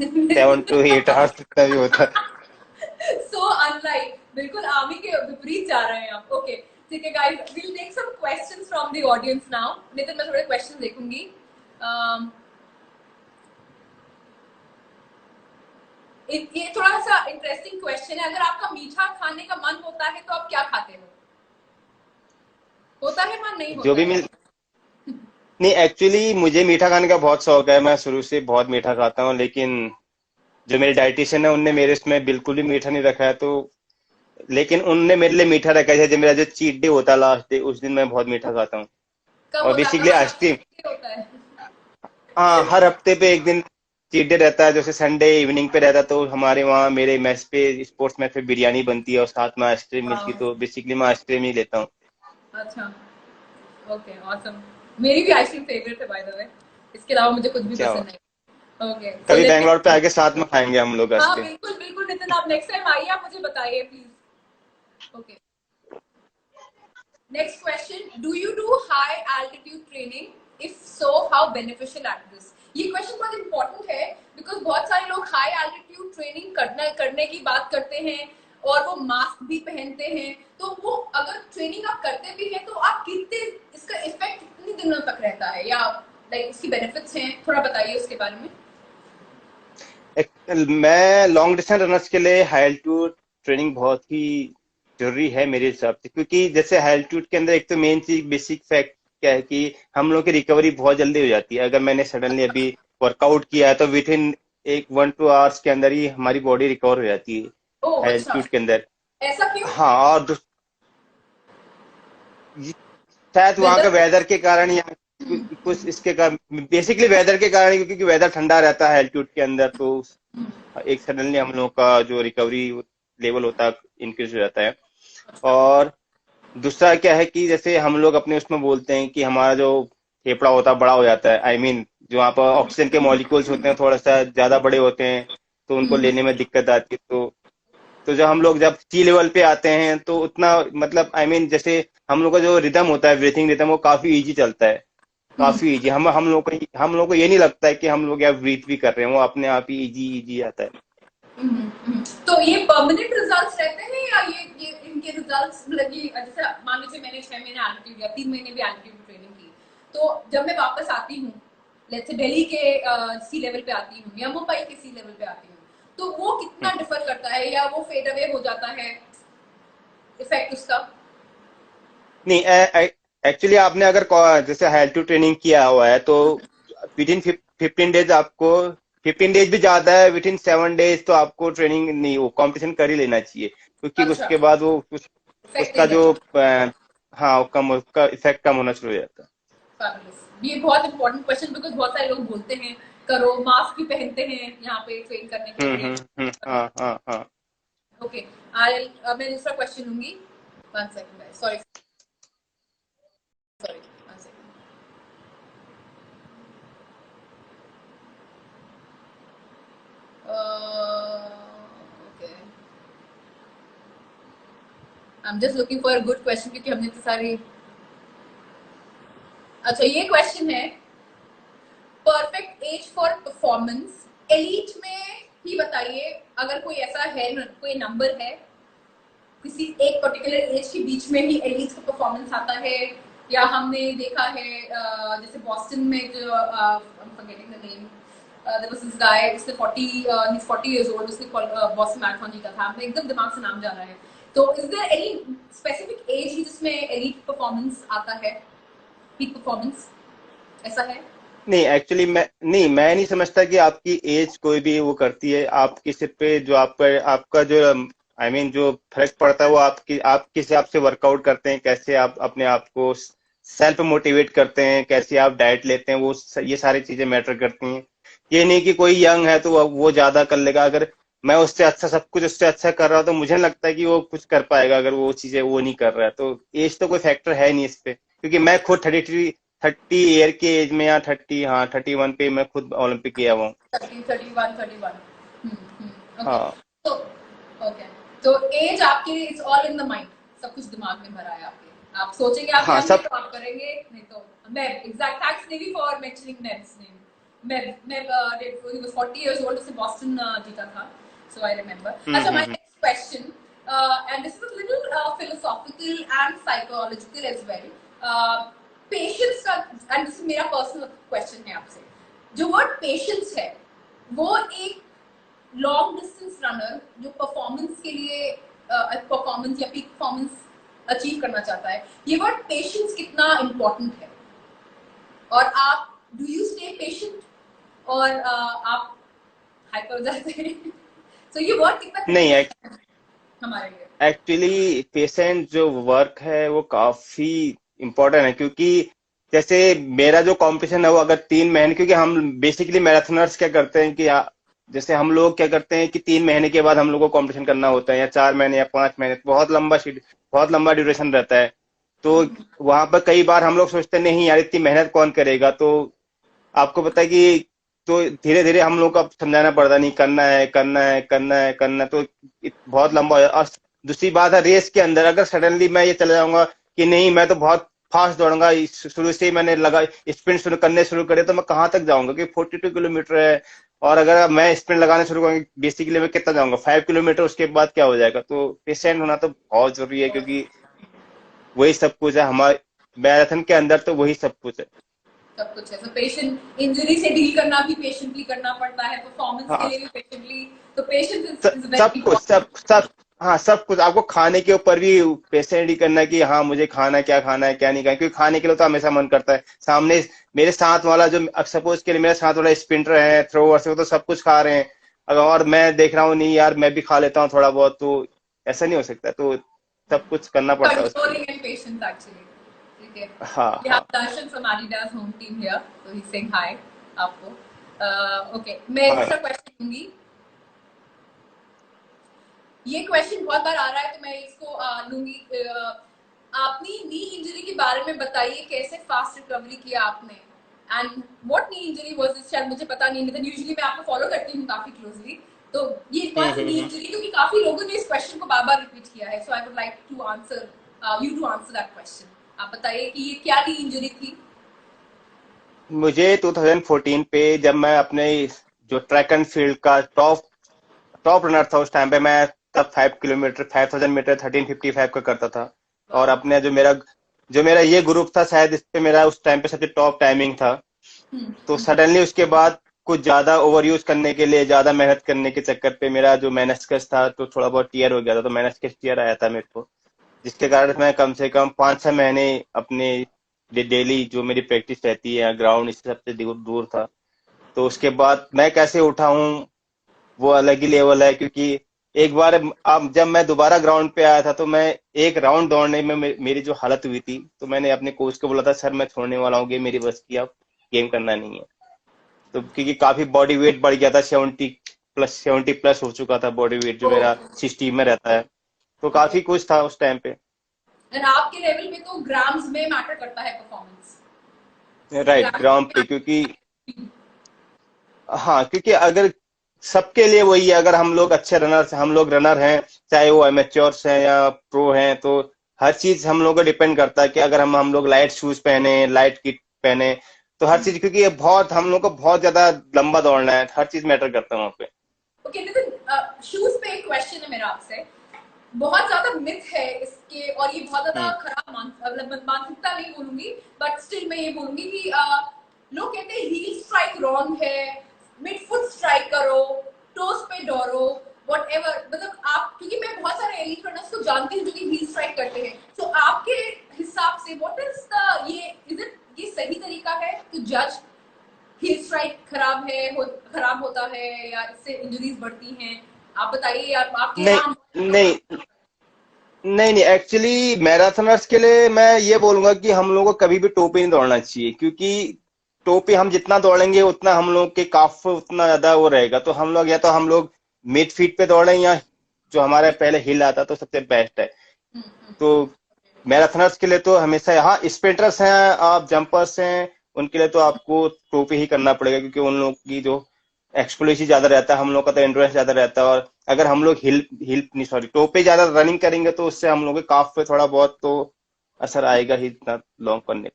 7 to 8 आवर्स कितना भी होता है। सो अनलाइक, बिल्कुल आर्मी के विपरीत जा रहे हैं आप। ओके, ठीक है guys, we will take some questions from the audience now. Nitin, मैं थोड़े क्वेश्चंस देखूंगी। um, ये थोड़ा सा इंटरेस्टिंग क्वेश्चन है, अगर आपका मीठा खाने का मन होता है तो आप क्या खाते हो? होता है मन, नहीं जो होता भी है? मिल नहीं, एक्चुअली मुझे मीठा खाने का बहुत शौक है, मैं शुरू से बहुत मीठा खाता हूँ, लेकिन जो मेरे डाइटिशियन है उनने मेरे इसमें बिल्कुल भी मीठा नहीं रखा है, तो लेकिन उनने मेरे लिए मीठा रखा है, जब मेरा जो चीट डे होता है लास्ट डे, उस दिन मैं बहुत मीठा खाता हूँ। कब और होता है बेसिकली आपका, हर आइसक्रीम। हफ्ते होता है? हाँ, हर हफ्ते पे एक दिन चीट डे रहता है, जैसे संडे इवनिंग पे रहता है, तो हमारे वहाँ मेरे मेस पे, स्पोर्ट्स मेस पे बिरयानी बनती है और साथ में आइसक्रीम मिलती है, वाओ, तो बेसिकली मैं आइसक्रीम ही लेता हूँ। अच्छा, ओके, ऑसम। मेरी भी आइसक्रीम फेवरेट है बाय द वे, इसके अलावा मुझे कुछ भी क्या पसंद हुआ? नहीं। ओके, सो कभी लेट्स, बैंगलोर पे आके साथ में खाएंगे हम लोग हाँ आइसक्रीम। बिल्कुल बिल्कुल नितिन, आप नेक्स्ट टाइम आइए, आप मुझे बताइए please. Okay, next question, do you do high altitude training? If so, how beneficial at this? ये क्वेश्चन बहुत इंपॉर्टेंट है, बिकॉज बहुत सारे लोग हाई एल्टीट्यूड ट्रेनिंग करने की बात करते हैं और वो मास्क भी पहनते हैं, तो वो अगर ट्रेनिंग आप करते भी हैं तो आप कितने, इसका इफेक्ट कितने दिनों तक रहता है, या लाइक उसकी बेनिफिट्स हैं, थोड़ा बताइए उसके बारे में। मैं लॉन्ग डिस्टेंस रनर्स के लिए हाई एल्टीट्यूड ट्रेनिंग बहुत ही जरूरी है मेरे हिसाब से, क्योंकि जैसे हाई एल्टीट्यूड के अंदर एक तो मेन चीज बेसिक फैक्ट क्या है कि हम लोग की रिकवरी बहुत जल्दी हो जाती है। अगर मैंने सडनली अभी वर्कआउट किया है तो विद इन एक 1-2 आवर्स के अंदर ही हमारी बॉडी रिकवर हो जाती है ओह हाई अच्छा, एल्टीट्यूड के अंदर। ऐसा क्यों? हाँ, और शायद वहाँ का वेदर? वेदर के कारण, या कुछ इसके कारण, बेसिकली वेदर के कारण ही, क्योंकि वेदर ठंडा रहता है एल्टीट्यूड के अंदर, तो एक सडनली हम लोग का जो रिकवरी लेवल होता है इंक्रीज हो जाता है। और दूसरा क्या है कि जैसे हम लोग अपने उसमें बोलते हैं कि हमारा जो फेफड़ा होता है बड़ा हो जाता है, आई मीन जो वहाँ पर ऑक्सीजन के मॉलिक्यूल्स होते हैं थोड़ा सा ज्यादा बड़े होते हैं, तो उनको लेने में दिक्कत आती है। तो जब हम लोग जब सी लेवल पे आते हैं तो उतना, मतलब आई मीन जैसे हम लोग का जो रिदम होता है, ब्रीथिंग रिदम, वो काफी इजी चलता है, काफी इजी। हम लोग को ये नहीं लगता है कि हम लोग यार ब्रीथ भी कर रहे हैं, वो अपने आप ही इजी इजी आता है। तो ये परमानेंट रिजल्ट्स रहते हैं, या ये इनके रिजल्ट्स लगी, जैसे मान लीजिए मैंने 6 महीने एल्टीट्यूड या 3 महीने भी एल्टीट्यूड ट्रेनिंग की, तो जब मैं वापस आती हूँ, लेट्स से दिल्ली के सी लेवल पे आती हूँ या मुंबई के सी लेवल पे आती हूँ, तो वो कितना डिफर करता है, या वो फेड अवे हो जाता है इफेक्ट उसका? नहीं, एक्चुअली आपने अगर जैसे हेल्थ टू ट्रेनिंग किया हुआ है तो विद इन 15 डेज आपको 15 डेज भी ज्यादा है, विद इन 7 डेज तो आपको ट्रेनिंग नहीं, वो कंपटीशन कर ही लेना चाहिए, क्योंकि अच्छा, उसके बाद वो उसका इफेक्टिव जो रहता हाँ कम, उसका इफेक्ट कम होना शुरू हो जाता है। फैबुलस। ये बहुत इंपॉर्टेंट क्वेश्चन, बिकॉज बहुत सारे लोग बोलते हैं करो, मास्क भी पहनते हैं यहाँ पे ट्रेन करने के लिए। हाँ हाँ हाँ। ओके, मैं दूसरा क्वेश्चन लूंगी। 1 second, sorry sorry, 1 second. Okay, I am just looking for a good question, क्योंकि हमने तो सारी। अच्छा, ये क्वेश्चन है, perfect age for performance elite में ही बताइए, अगर कोई ऐसा है, कोई नंबर है किसी एक पर्टिकुलर एज के बीच में ही एलीट का परफॉर्मेंस आता है, या हमने देखा है जैसे बॉस्टन में जो forgetting the name, there was this guy, उसने 40 इयर्स ओल्ड, उसने बॉस्टन मैराथन जीता था, मैं एकदम दिमाग से नाम जा रहा है। तो is there any specific age ही जिसमें एलीट परफॉर्मेंस आता है, पीक परफॉर्मेंस, ऐसा है? नहीं एक्चुअली मैं नहीं समझता कि आपकी एज कोई भी वो करती है आपकी सिर पे, जो आपका जो जो फर्क पड़ता है वो आप किस हिसाब से वर्कआउट करते हैं, कैसे आप अपने आप को सेल्फ मोटिवेट करते हैं, कैसे आप डाइट लेते हैं, ये सारी चीजें मैटर करती हैं। ये नहीं कि कोई यंग है तो वो ज्यादा कर लेगा, अगर मैं उससे अच्छा सब कुछ उससे अच्छा कर रहा हूं तो मुझे नहीं लगता है कि वो कुछ कर पाएगा, अगर वो चीजें वो नहीं कर रहा है तो एज तो कोई फैक्टर है नहीं इस पे, क्योंकि मैं खुद 30 ईयर के एज में, या 31 पे मैं खुद ओलंपिक गया हुआ हूँ। 31 ओके। हाँ तो ओके, तो एज आपके it's all in the mind, सब कुछ दिमाग में भरा है आपके, आप सोचेंगे आप हाँ यंग है सब। तो आप करेंगे, नहीं तो Meb, exact thanks Navi for mentioning Meb's name. Meb did, he was 40 years old, उसने बॉस्टन जीता था, सो आई रिमेंबर। अच्छा, my hmm. Next question, and this is a little philosophical and psychological as well. Patience का, and this मेरा personal question है आपसे, जो word patience है, वो एक लॉन्ग डिस्टेंस रनर जो परफॉर्मेंस के लिए परफॉर्मेंस या पीक परफॉर्मेंस अचीव करना चाहता है, ये वर्ड पेशेंस कितना इम्पोर्टेंट है, और आप डू यू स्टे पेशेंट, और आप हाइपर हो जाते हैं? सो ये वर्ड कितना नहीं क्रिटिकल है हमारे लिए? एक्चुअली पेशेंट जो वर्क है वो काफी इम्पोर्टेंट है, क्योंकि जैसे मेरा जो कंपटीशन है वो अगर 3 महीने, क्योंकि हम बेसिकली मैराथनर्स क्या करते हैं कि जैसे हम लोग क्या करते हैं कि 3 महीने के बाद हम लोग को कंपटीशन करना होता है, या 4 महीने या 5 महीने, बहुत लंबा ड्यूरेशन रहता है। तो वहां पर कई बार हम लोग सोचते हैं नहीं यार इतनी मेहनत कौन करेगा, तो आपको पता है कि तो धीरे धीरे हम लोग को अब समझाना पड़ता, नहीं करना है करना है करना है करना है, तो बहुत लंबा हो जाता। और दूसरी बात है रेस के अंदर, अगर सडनली मैं ये चला जाऊंगा कि नहीं मैं तो बहुत फास्ट दौड़ूंगा, शुरू से ही मैंने लगा स्प्रिंट शुरू करने शुरू करे, तो मैं कहाँ तक जाऊंगा, कि 42 किलोमीटर है, और अगर मैं स्प्रिंट लगाने शुरू करूंगा बेसिकली मैं कितना जाऊंगा 5 किलोमीटर, उसके बाद क्या हो जाएगा। तो पेशेंट होना तो बहुत जरूरी है, क्योंकि वही सब कुछ है हमारे मैराथन के अंदर, तो वही सब कुछ है। सब कुछ है, तो पेशेंट, इंजरी से डील करना भी पेशेंटली करना पड़ता है, परफॉर्मेंस के हाँ लिए भी पेशेंटली, तो पेशेंस इज सब वेरी कुछ हाँ सब कुछ आपको खाने के ऊपर भी पेशेंट ही करना है, कि हाँ मुझे खाना है क्या नहीं खाना, क्योंकि खाने के लिए तो हमेशा मन करता है। सामने मेरे साथ वाला जो सपोज के लिए मेरे साथ वाला स्प्रिंटर है, थ्रोअर्स है, वो तो सब कुछ खा रहे हैं, और मैं देख रहा हूँ नहीं यार मैं भी खा लेता हूँ थोड़ा बहुत, तो ऐसा नहीं हो सकता, तो सब कुछ करना पड़ता है उसके लिए। controlling and patience actually. ठीक है, हाँ we हाँ have Darshan from Adidas home team here, so he's saying hi आपको। ओके, मैं हाँ। दूसरा क्वेश्चन लूंगी। ये क्वेश्चन बहुत बार आ रहा है, तो मैं इसको लूंगी। अपनी नी इंजरी के बारे में बताइए, कैसे फास्ट रिकवरी किया आपने, and what knee injury was it, शायद मुझे पता नहीं, लेकिन यूजुअली मैं आपको फॉलो करती हूँ काफी क्लोजली, तो ये कौन सी नी हम्म। इंजरी, क्योंकि काफी लोगों ने इस क्वेश्चन को बार बार रिपीट किया है, so I would like to answer you to answer that question. आप बताइए कि ये क्या नी इंजरी थी? मुझे 2014 पे जब मैं अपने जो ट्रैक एंड फील्ड का टॉप टॉप रनर था उस टाइम पे, मैं तब 5 किलोमीटर 5000 मीटर 13:55 का करता था, और वाओ। अपने जो मेरा ये ग्रुप था शायद इस पे मेरा उस टाइम पे सबसे टॉप टाइमिंग था। तो हम्म। सडनली उसके बाद कुछ ज्यादा ओवर यूज करने के लिए, ज्यादा मेहनत करने के चक्कर पे मेरा जो मेनिस्कस था तो थोड़ा बहुत टीयर हो गया था, तो मेनिस्कस टीयर आया था मेरे को, जिसके कारण मैं कम से कम 5-6 महीने अपने डेली जो मेरी प्रैक्टिस रहती है ग्राउंड इससे सबसे दूर दूर था। तो उसके बाद मैं कैसे उठा हूँ वो अलग ही लेवल है, क्योंकि एक बार अब जब मैं दोबारा ग्राउंड पे आया था तो मैं एक राउंड दौड़ने में मेरी जो हालत हुई थी, तो मैंने अपने कोच को बोला था सर मैं छोड़ने वाला हूँ, गेम मेरी बस की, अब गेम करना नहीं है। तो क्योंकि काफी बॉडी वेट बढ़ गया था, 70 प्लस हो चुका था बॉडी वेट, जो मेरा 60 में रहता है। तो ओके। काफी कुछ था उस टाइम पे। एंड आपके लेवल पे तो ग्राम्स में मैटर करता है परफॉर्मेंस। राइट, ग्राम। ग्राउंड पे, क्योंकि हाँ, क्योंकि अगर सबके लिए वही है, अगर हम लोग अच्छे रनर, हम लोग रनर हैं, चाहे वो एमेच्योर्स हैं या प्रो हैं, तो हर चीज हम लोग को डिपेंड करता है कि अगर हम लोग लाइट शूज पहने, लाइट किट पहने, तो हर चीज, क्योंकि ये बहुत हम लोग को बहुत ज्यादा लंबा दौड़ना है, हर चीज मैटर करता है वहाँ पे। ओके नितिन, शूज पे एक क्वेश्चन है मेरा आपसे। बहुत ज्यादा मिथ है इसके, और ये बहुत ज्यादा हम्म। खराब मतलब मानसिकता नहीं बोलूंगी, बट स्टिल मैं ये बोलूंगी कि लोग कहते हैं हील स्ट्राइक रॉन्ग है, मिड फुट स्ट्राइक करो, टोस पे दौड़ो, वट एवर। मतलब आप, क्योंकि मैं बहुत सारे एलीट रनर्स को जानती हूँ जो कि हील स्ट्राइक करते हैं, तो आपके हिसाब से व्हाट इज द, ये इज इट, ये सही तरीका है टू जज हील स्ट्राइक खराब होता है या इससे इंजरीज बढ़ती हैं? आप बताइए, आपके नहीं यहाँ। नहीं नहीं नहीं, एक्चुअली मैराथनर्स के लिए मैं ये बोलूंगा कि हम लोगों को कभी भी टोपी नहीं दौड़ना चाहिए, क्योंकि टोपी हम जितना दौड़ेंगे उतना हम लोग के काफ उतना ज्यादा वो रहेगा। तो हम लोग, या तो हम लोग मिड फीट पे दौड़ें, या जो हमारे पहले हिल आता तो सबसे बेस्ट है। तो मैराथनर्स के लिए तो हमेशा, हाँ स्प्रिंटर्स हैं, आप जंपर्स हैं, उनके लिए तो आपको टोपी ही करना पड़ेगा, क्योंकि उन लोग की जो एक्सप्लोसिव ज्यादा रहता है, हम लोग का तो एंड्योरेंस ज्यादा रहता है। और अगर हम लोग हिल हिल नहीं, सॉरी, टोपे ज्यादा रनिंग करेंगे तो उससे हम लोग के काफ पे थोड़ा बहुत तो असर आएगा ही, इतना लॉन्ग करने।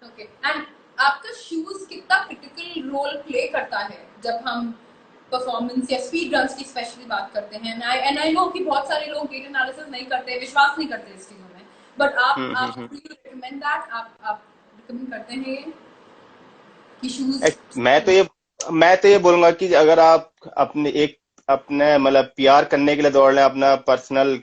ओके। एंड आपका शूज कितना क्रिटिकल रोल प्ले करता है जब हम परफॉर्मेंस या स्पीड रन्स की स्पेशली बात करते हैं? एंड आई नो कि बहुत सारे लोग डेटा एनालिसिस नहीं करते, विश्वास नहीं करते इस चीजों में, बट आप हम्म। रिकमेंड दैट, आप रिकमेंड करते हैं ये कि शूज? मैं तो ये बोलूंगा कि अगर आप अपने मतलब पीआर करने के लिए दौड़ लें, अपना पर्सनल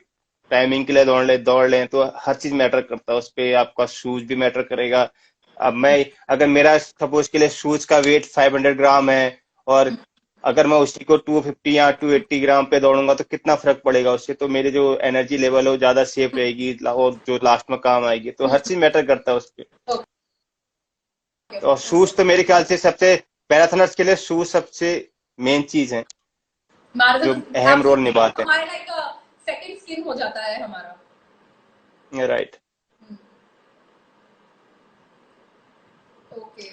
टाइमिंग के लिए दौड़ लें, तो हर चीज मैटर करता है उस पे, आपका शूज भी मैटर करेगा। अब मैं, अगर मेरा सपोज के लिए शूज का वेट 500 ग्राम है, और अगर मैं उसी को 250 या 280 ग्राम पे दौड़ूंगा तो कितना फर्क पड़ेगा उससे, तो मेरी जो एनर्जी लेवल है वो ज्यादा सेफ रहेगी, और जो लास्ट में काम आएगी, तो हर चीज मैटर करता है उस पे। और शूज तो मेरे ख्याल से सबसे, मैराथनर्स के लिए शूज सबसे मेन चीज है, जो मैराथन अहम रोल निभाते हमारे लाइक सेकंड स्किन हो जाता है हमारा। हैं। राइट। ओके।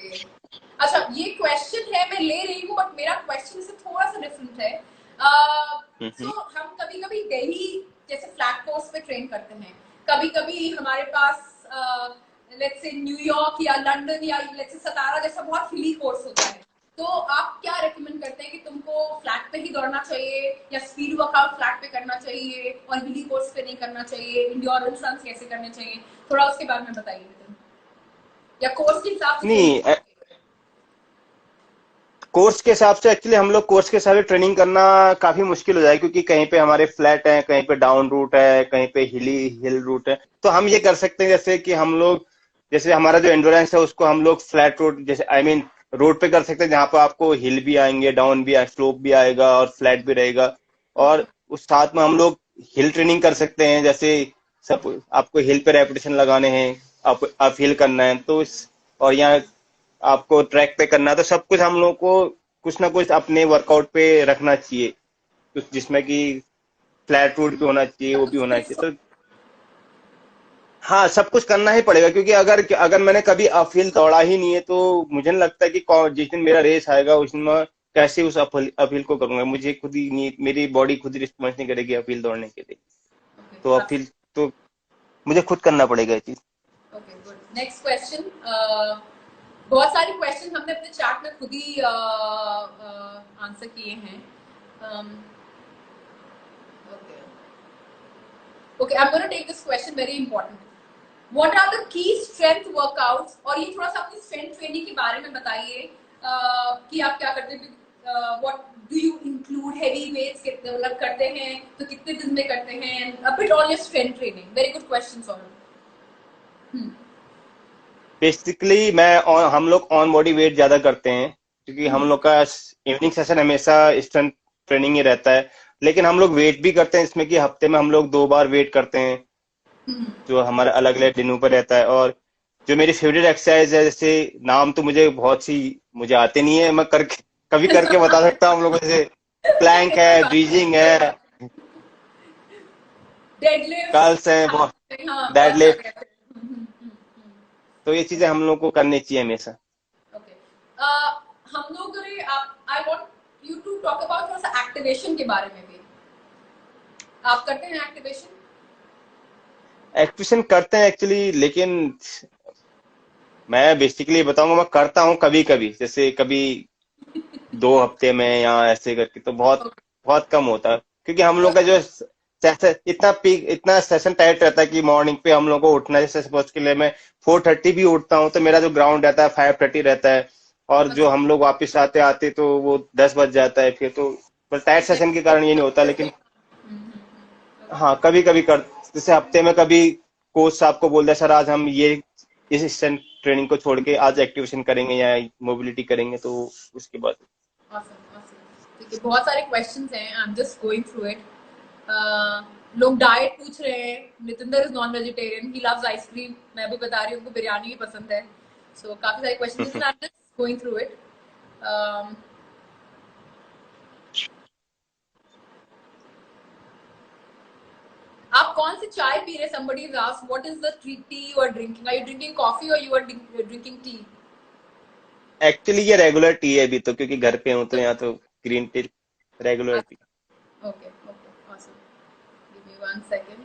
अच्छा, ये क्वेश्चन है, मैं ले रही हूँ, बट मेरा क्वेश्चन से थोड़ा सा डिफरेंट है। हम्म। सो हम कभी कभी दिल्ली जैसे फ्लैट कोर्स पे ट्रेन करते हैं, कभी कभी हमारे पास लेट्स से न्यूयॉर्क या लंदन या लेट्स से सतारा जैसा बहुत हिली कोर्स होता है। तो आप क्या रेकमेंड करते हैं कि तुमको फ्लैट पे ही दौड़ना चाहिए या स्पीड वर्कआउट फ्लैट पे करना चाहिए और हिली कोर्स पे नहीं करना चाहिए? इंड्योरेंस रन कैसे करने चाहिए, थोड़ा उसके बारे में बताइए, या कोर्स के हिसाब से ट्रेनिंग? नहीं, कोर्स के हिसाब से, एक्चुअली हम लोग कोर्स के हिसाब से ट्रेनिंग करना काफी मुश्किल हो जाएगा, क्योंकि कहीं पे हमारे फ्लैट है, कहीं पे डाउन रूट है, कहीं पे हिल रूट है। तो हम ये कर सकते हैं, जैसे कि हम लोग, जैसे हमारा जो एंडोरेंस है उसको हम लोग फ्लैट रोड, जैसे आई मीन रोड पे कर सकते हैं, जहाँ पे आपको हिल भी आएंगे, डाउन भी स्लोप भी आएगा और फ्लैट भी रहेगा। और उस साथ में हम लोग हिल ट्रेनिंग कर सकते हैं, जैसे सब आपको हिल पे रेपिटेशन लगाने हैं, आप हिल करना है तो और यहाँ आपको ट्रैक पे करना है, तो सब कुछ हम लोग को कुछ ना कुछ अपने वर्कआउट पे रखना चाहिए, कुछ जिसमें कि फ्लैट रूट भी होना चाहिए, वो भी होना चाहिए। तो हाँ, सब कुछ करना ही पड़ेगा, क्योंकि अगर अगर मैंने कभी अपहिल दौड़ा ही नहीं है तो मुझे नहीं लगता कि जिस दिन मेरा रेस आएगा उस दिन मैं कैसे उस अपहिल को करूंगा। मुझे खुद ही नहीं, मेरी बॉडी खुद ही रिस्पॉन्स नहीं करेगी अपहिल दौड़ने के लिए। तो अपहिल तो मुझे खुद करना पड़ेगा ये चीज। Okay, good. Next question. बहुत सारे क्वेश्चन हमने अपने चैट में खुद ही आंसर किए हैं। Okay okay, I am gonna take this question, very important. What are the key strength workouts? और ये थोड़ा सा अपनी स्ट्रेंथ ट्रेनिंग के बारे में बताइए कि आप क्या करते हैं, what do you include, heavy weights कितने मतलब करते हैं तो कितने दिन में करते हैं, a bit on your strength training. Very good question solve. Basically हम लोग ऑन बॉडी वेट ज्यादा करते हैं, क्योंकि हम लोग का इवनिंग सेशन हमेशा स्ट्रेंथ ट्रेनिंग ही रहता है, लेकिन हम लोग वेट भी करते हैं इसमें कि हफ्ते में हम लोग 2 बार वेट करते हैं, हम्म, जो हमारा अलग अलग दिनों पर रहता है। और जो मेरी फेवरेट एक्सरसाइज है, जैसे नाम तो मुझे आते नहीं है, मैं करके कभी करके बता सकता हूँ हम लोगों से। प्लैंक कोई है, बात ब्रीजिंग कोई है, बात डेडलिफ्ट, कर्ल्स हैं, हाँ बहुत सारे डेडलिफ्ट। ऐसे। तो ये चीजें हम लोग को करनी चाहिए हमेशा। ओके, हम लोग I want you to talk about थोड़ा सा एक्टिवेशन के बारे में भी। आप करते हैं एक्टिवेशन? एक्टिवेशन करते हैं एक्चुअली, लेकिन मैं बेसिकली बताऊंगा, मैं करता हूँ कभी कभी, जैसे कभी 2 हफ्ते में या ऐसे करके, तो बहुत बहुत कम होता है, क्योंकि हम लोग का जो सेशन इतना सेशन टाइट रहता है कि मॉर्निंग पे हम लोग को उठना है। जैसे सपोज के लिए मैं 4:30 भी उठता हूँ, तो मेरा जो ग्राउंड रहता है 5:30 रहता है, और जो हम लोग वापस आते आते तो वो 10 बज जाता है फिर तो। टाइट सेशन के कारण ये नहीं होता, लेकिन हाँ कभी कभी कर, जैसे हफ्ते में कभी कोच साहब को बोल दिया, सर आज हम ये इस स्ट्रेंथ ट्रेनिंग को छोड़ के आज एक्टिवेशन करेंगे या मोबिलिटी करेंगे, तो उसके बाद। awesome, awesome. ठीक है, बहुत सारे क्वेश्चंस हैं, I am just going through it. लोग डाइट पूछ रहे हैं। Nitinder is non vegetarian, he loves ice cream. मैं भी बता रही हूँ उनको बिरयानी भी पसंद है। सो काफी सारे क्वेश्चंस हैं, I am just going through it. आप कौन सी चाय पी रहे? somebody has asked what is the tea you are drinking? Are you drinking coffee or you are drinking tea? Actually ये रेगुलर टी है अभी तो, क्योंकि घर पे हूँ तो यहाँ तो green tea regular T. Okay, okay, awesome. Give me 1 second.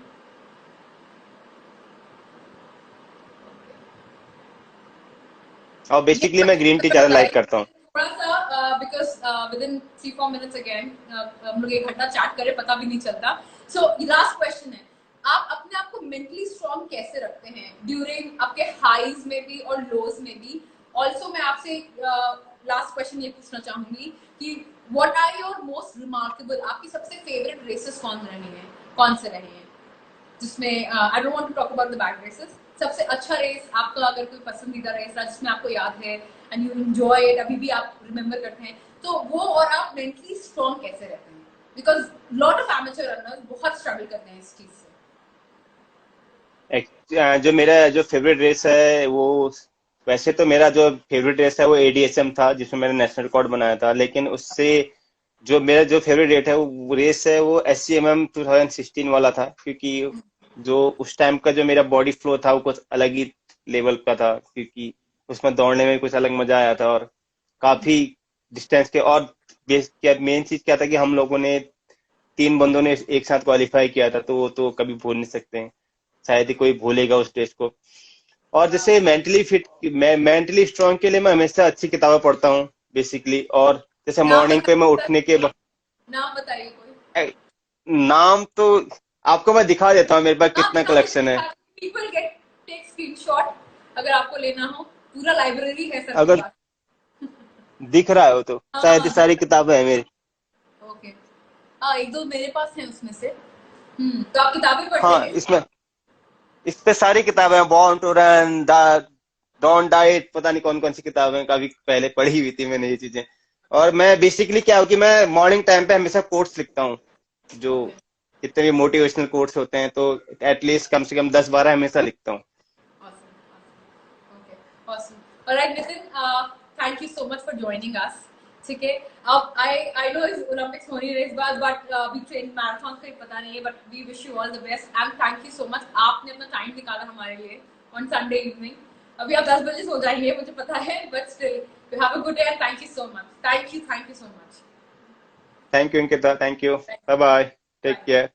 और ये बेसिकली मैं ग्रीन टी question ज्यादा बताइए लाइक करता हूँ। थोड़ा सा, because with in 3-4 minutes again हम लोग 1 घंटा चैट करें पता भी नहीं चलता। सो लास्ट क्वेश्चन है, आप अपने आप को मेंटली स्ट्रांग कैसे रखते हैं ड्यूरिंग आपके हाईज में भी और लोज में भी? ऑल्सो मैं आपसे लास्ट क्वेश्चन ये पूछना चाहूंगी कि what are your most remarkable, आपकी सबसे फेवरेट रेसेस कौन से रहे हैं जिसमें I don't want to talk about the bad races, सबसे अच्छा रेस आपका अगर कोई पसंदीदा रेस रहा जिसमें आपको याद है एंड यू एंजॉय इट, अभी भी आप रिमेम्बर करते हैं, तो वो, और आप मेंटली स्ट्रांग कैसे रहते हैं? Because lot of amateur runners बहुत स्ट्रगल करते हैं इस चीज से। जो मेरा जो फेवरेट रेस है वो, वैसे तो मेरा जो फेवरेट रेस है वो एडीएसएम था, जिसमें मैंने नेशनल रिकॉर्ड बनाया था, लेकिन उससे जो मेरा जो फेवरेट रेट है वो रेस है वो एससीएमएम 2016 वाला था, क्योंकि जो उस टाइम का जो मेरा बॉडी फ्लो था वो कुछ अलग ही लेवल का था, क्योंकि उसमें दौड़ने में कुछ अलग मजा आया था, और काफी डिस्टेंस के। और मेन चीज क्या था कि हम लोगों ने 3 बंदों ने एक साथ क्वालिफाई किया था, तो वो तो कभी भूल नहीं सकते हैं, शायद ही कोई भूलेगा उस टेस्ट को। और जैसे मैं मेंटली स्ट्रांग के लिए मैं हमेशा अच्छी किताबें पढ़ता हूँ बेसिकली। और जैसे नाम मॉर्निंग पे मैं बताइए उठने के नाम बताइए कोई। नाम तो आपको मैं दिखा देता हूँ, मेरे पास आप कितना कलेक्शन है। पीपल गेट टेक स्क्रीनशॉट अगर आपको लेना हो, पूरा लाइब्रेरी है सर के अगर पास। दिख रहा हो तो शायद ये हाँ, सारी किताबें हैं मेरी। ओके, हाँ एक दो मेरे पास है उसमें से। तो आप किताबें पढ़ते हाँ, हैं? इसमें इस पे सारी किताबें हैं, born to run, don't diet, पता नहीं कौन कौन सी किताबें काफी पहले पढ़ी हुई थी मैंने ये चीजें। और मैं बेसिकली क्या हो कि मैं मॉर्निंग टाइम पे हमेशा कोट्स लिखता हूँ, जो ओके, जितने भी मोटिवेशनल कोट्स होते हैं, तो एटलीस्ट कम से कम 10-12 हमेशा लिखता हूँ। awesome, awesome. Okay, awesome. All right, Nitin, thank you so much for joining us. ठीक है, अब I know इस ओलंपिक्स हो नहीं रहे इस बार, बट अभी ट्रेन मैराथन का पता नहीं है, but we wish you all the best and thank you so much, आपने अपना टाइम निकाला हमारे लिए ऑन संडे इवनिंग। अभी आप 10 बजे सो जाएंगे मुझे पता है, but still you have a good day and thank you so much. Thank you so much. Thank you Ankita, thank you, bye bye, take bye. Care.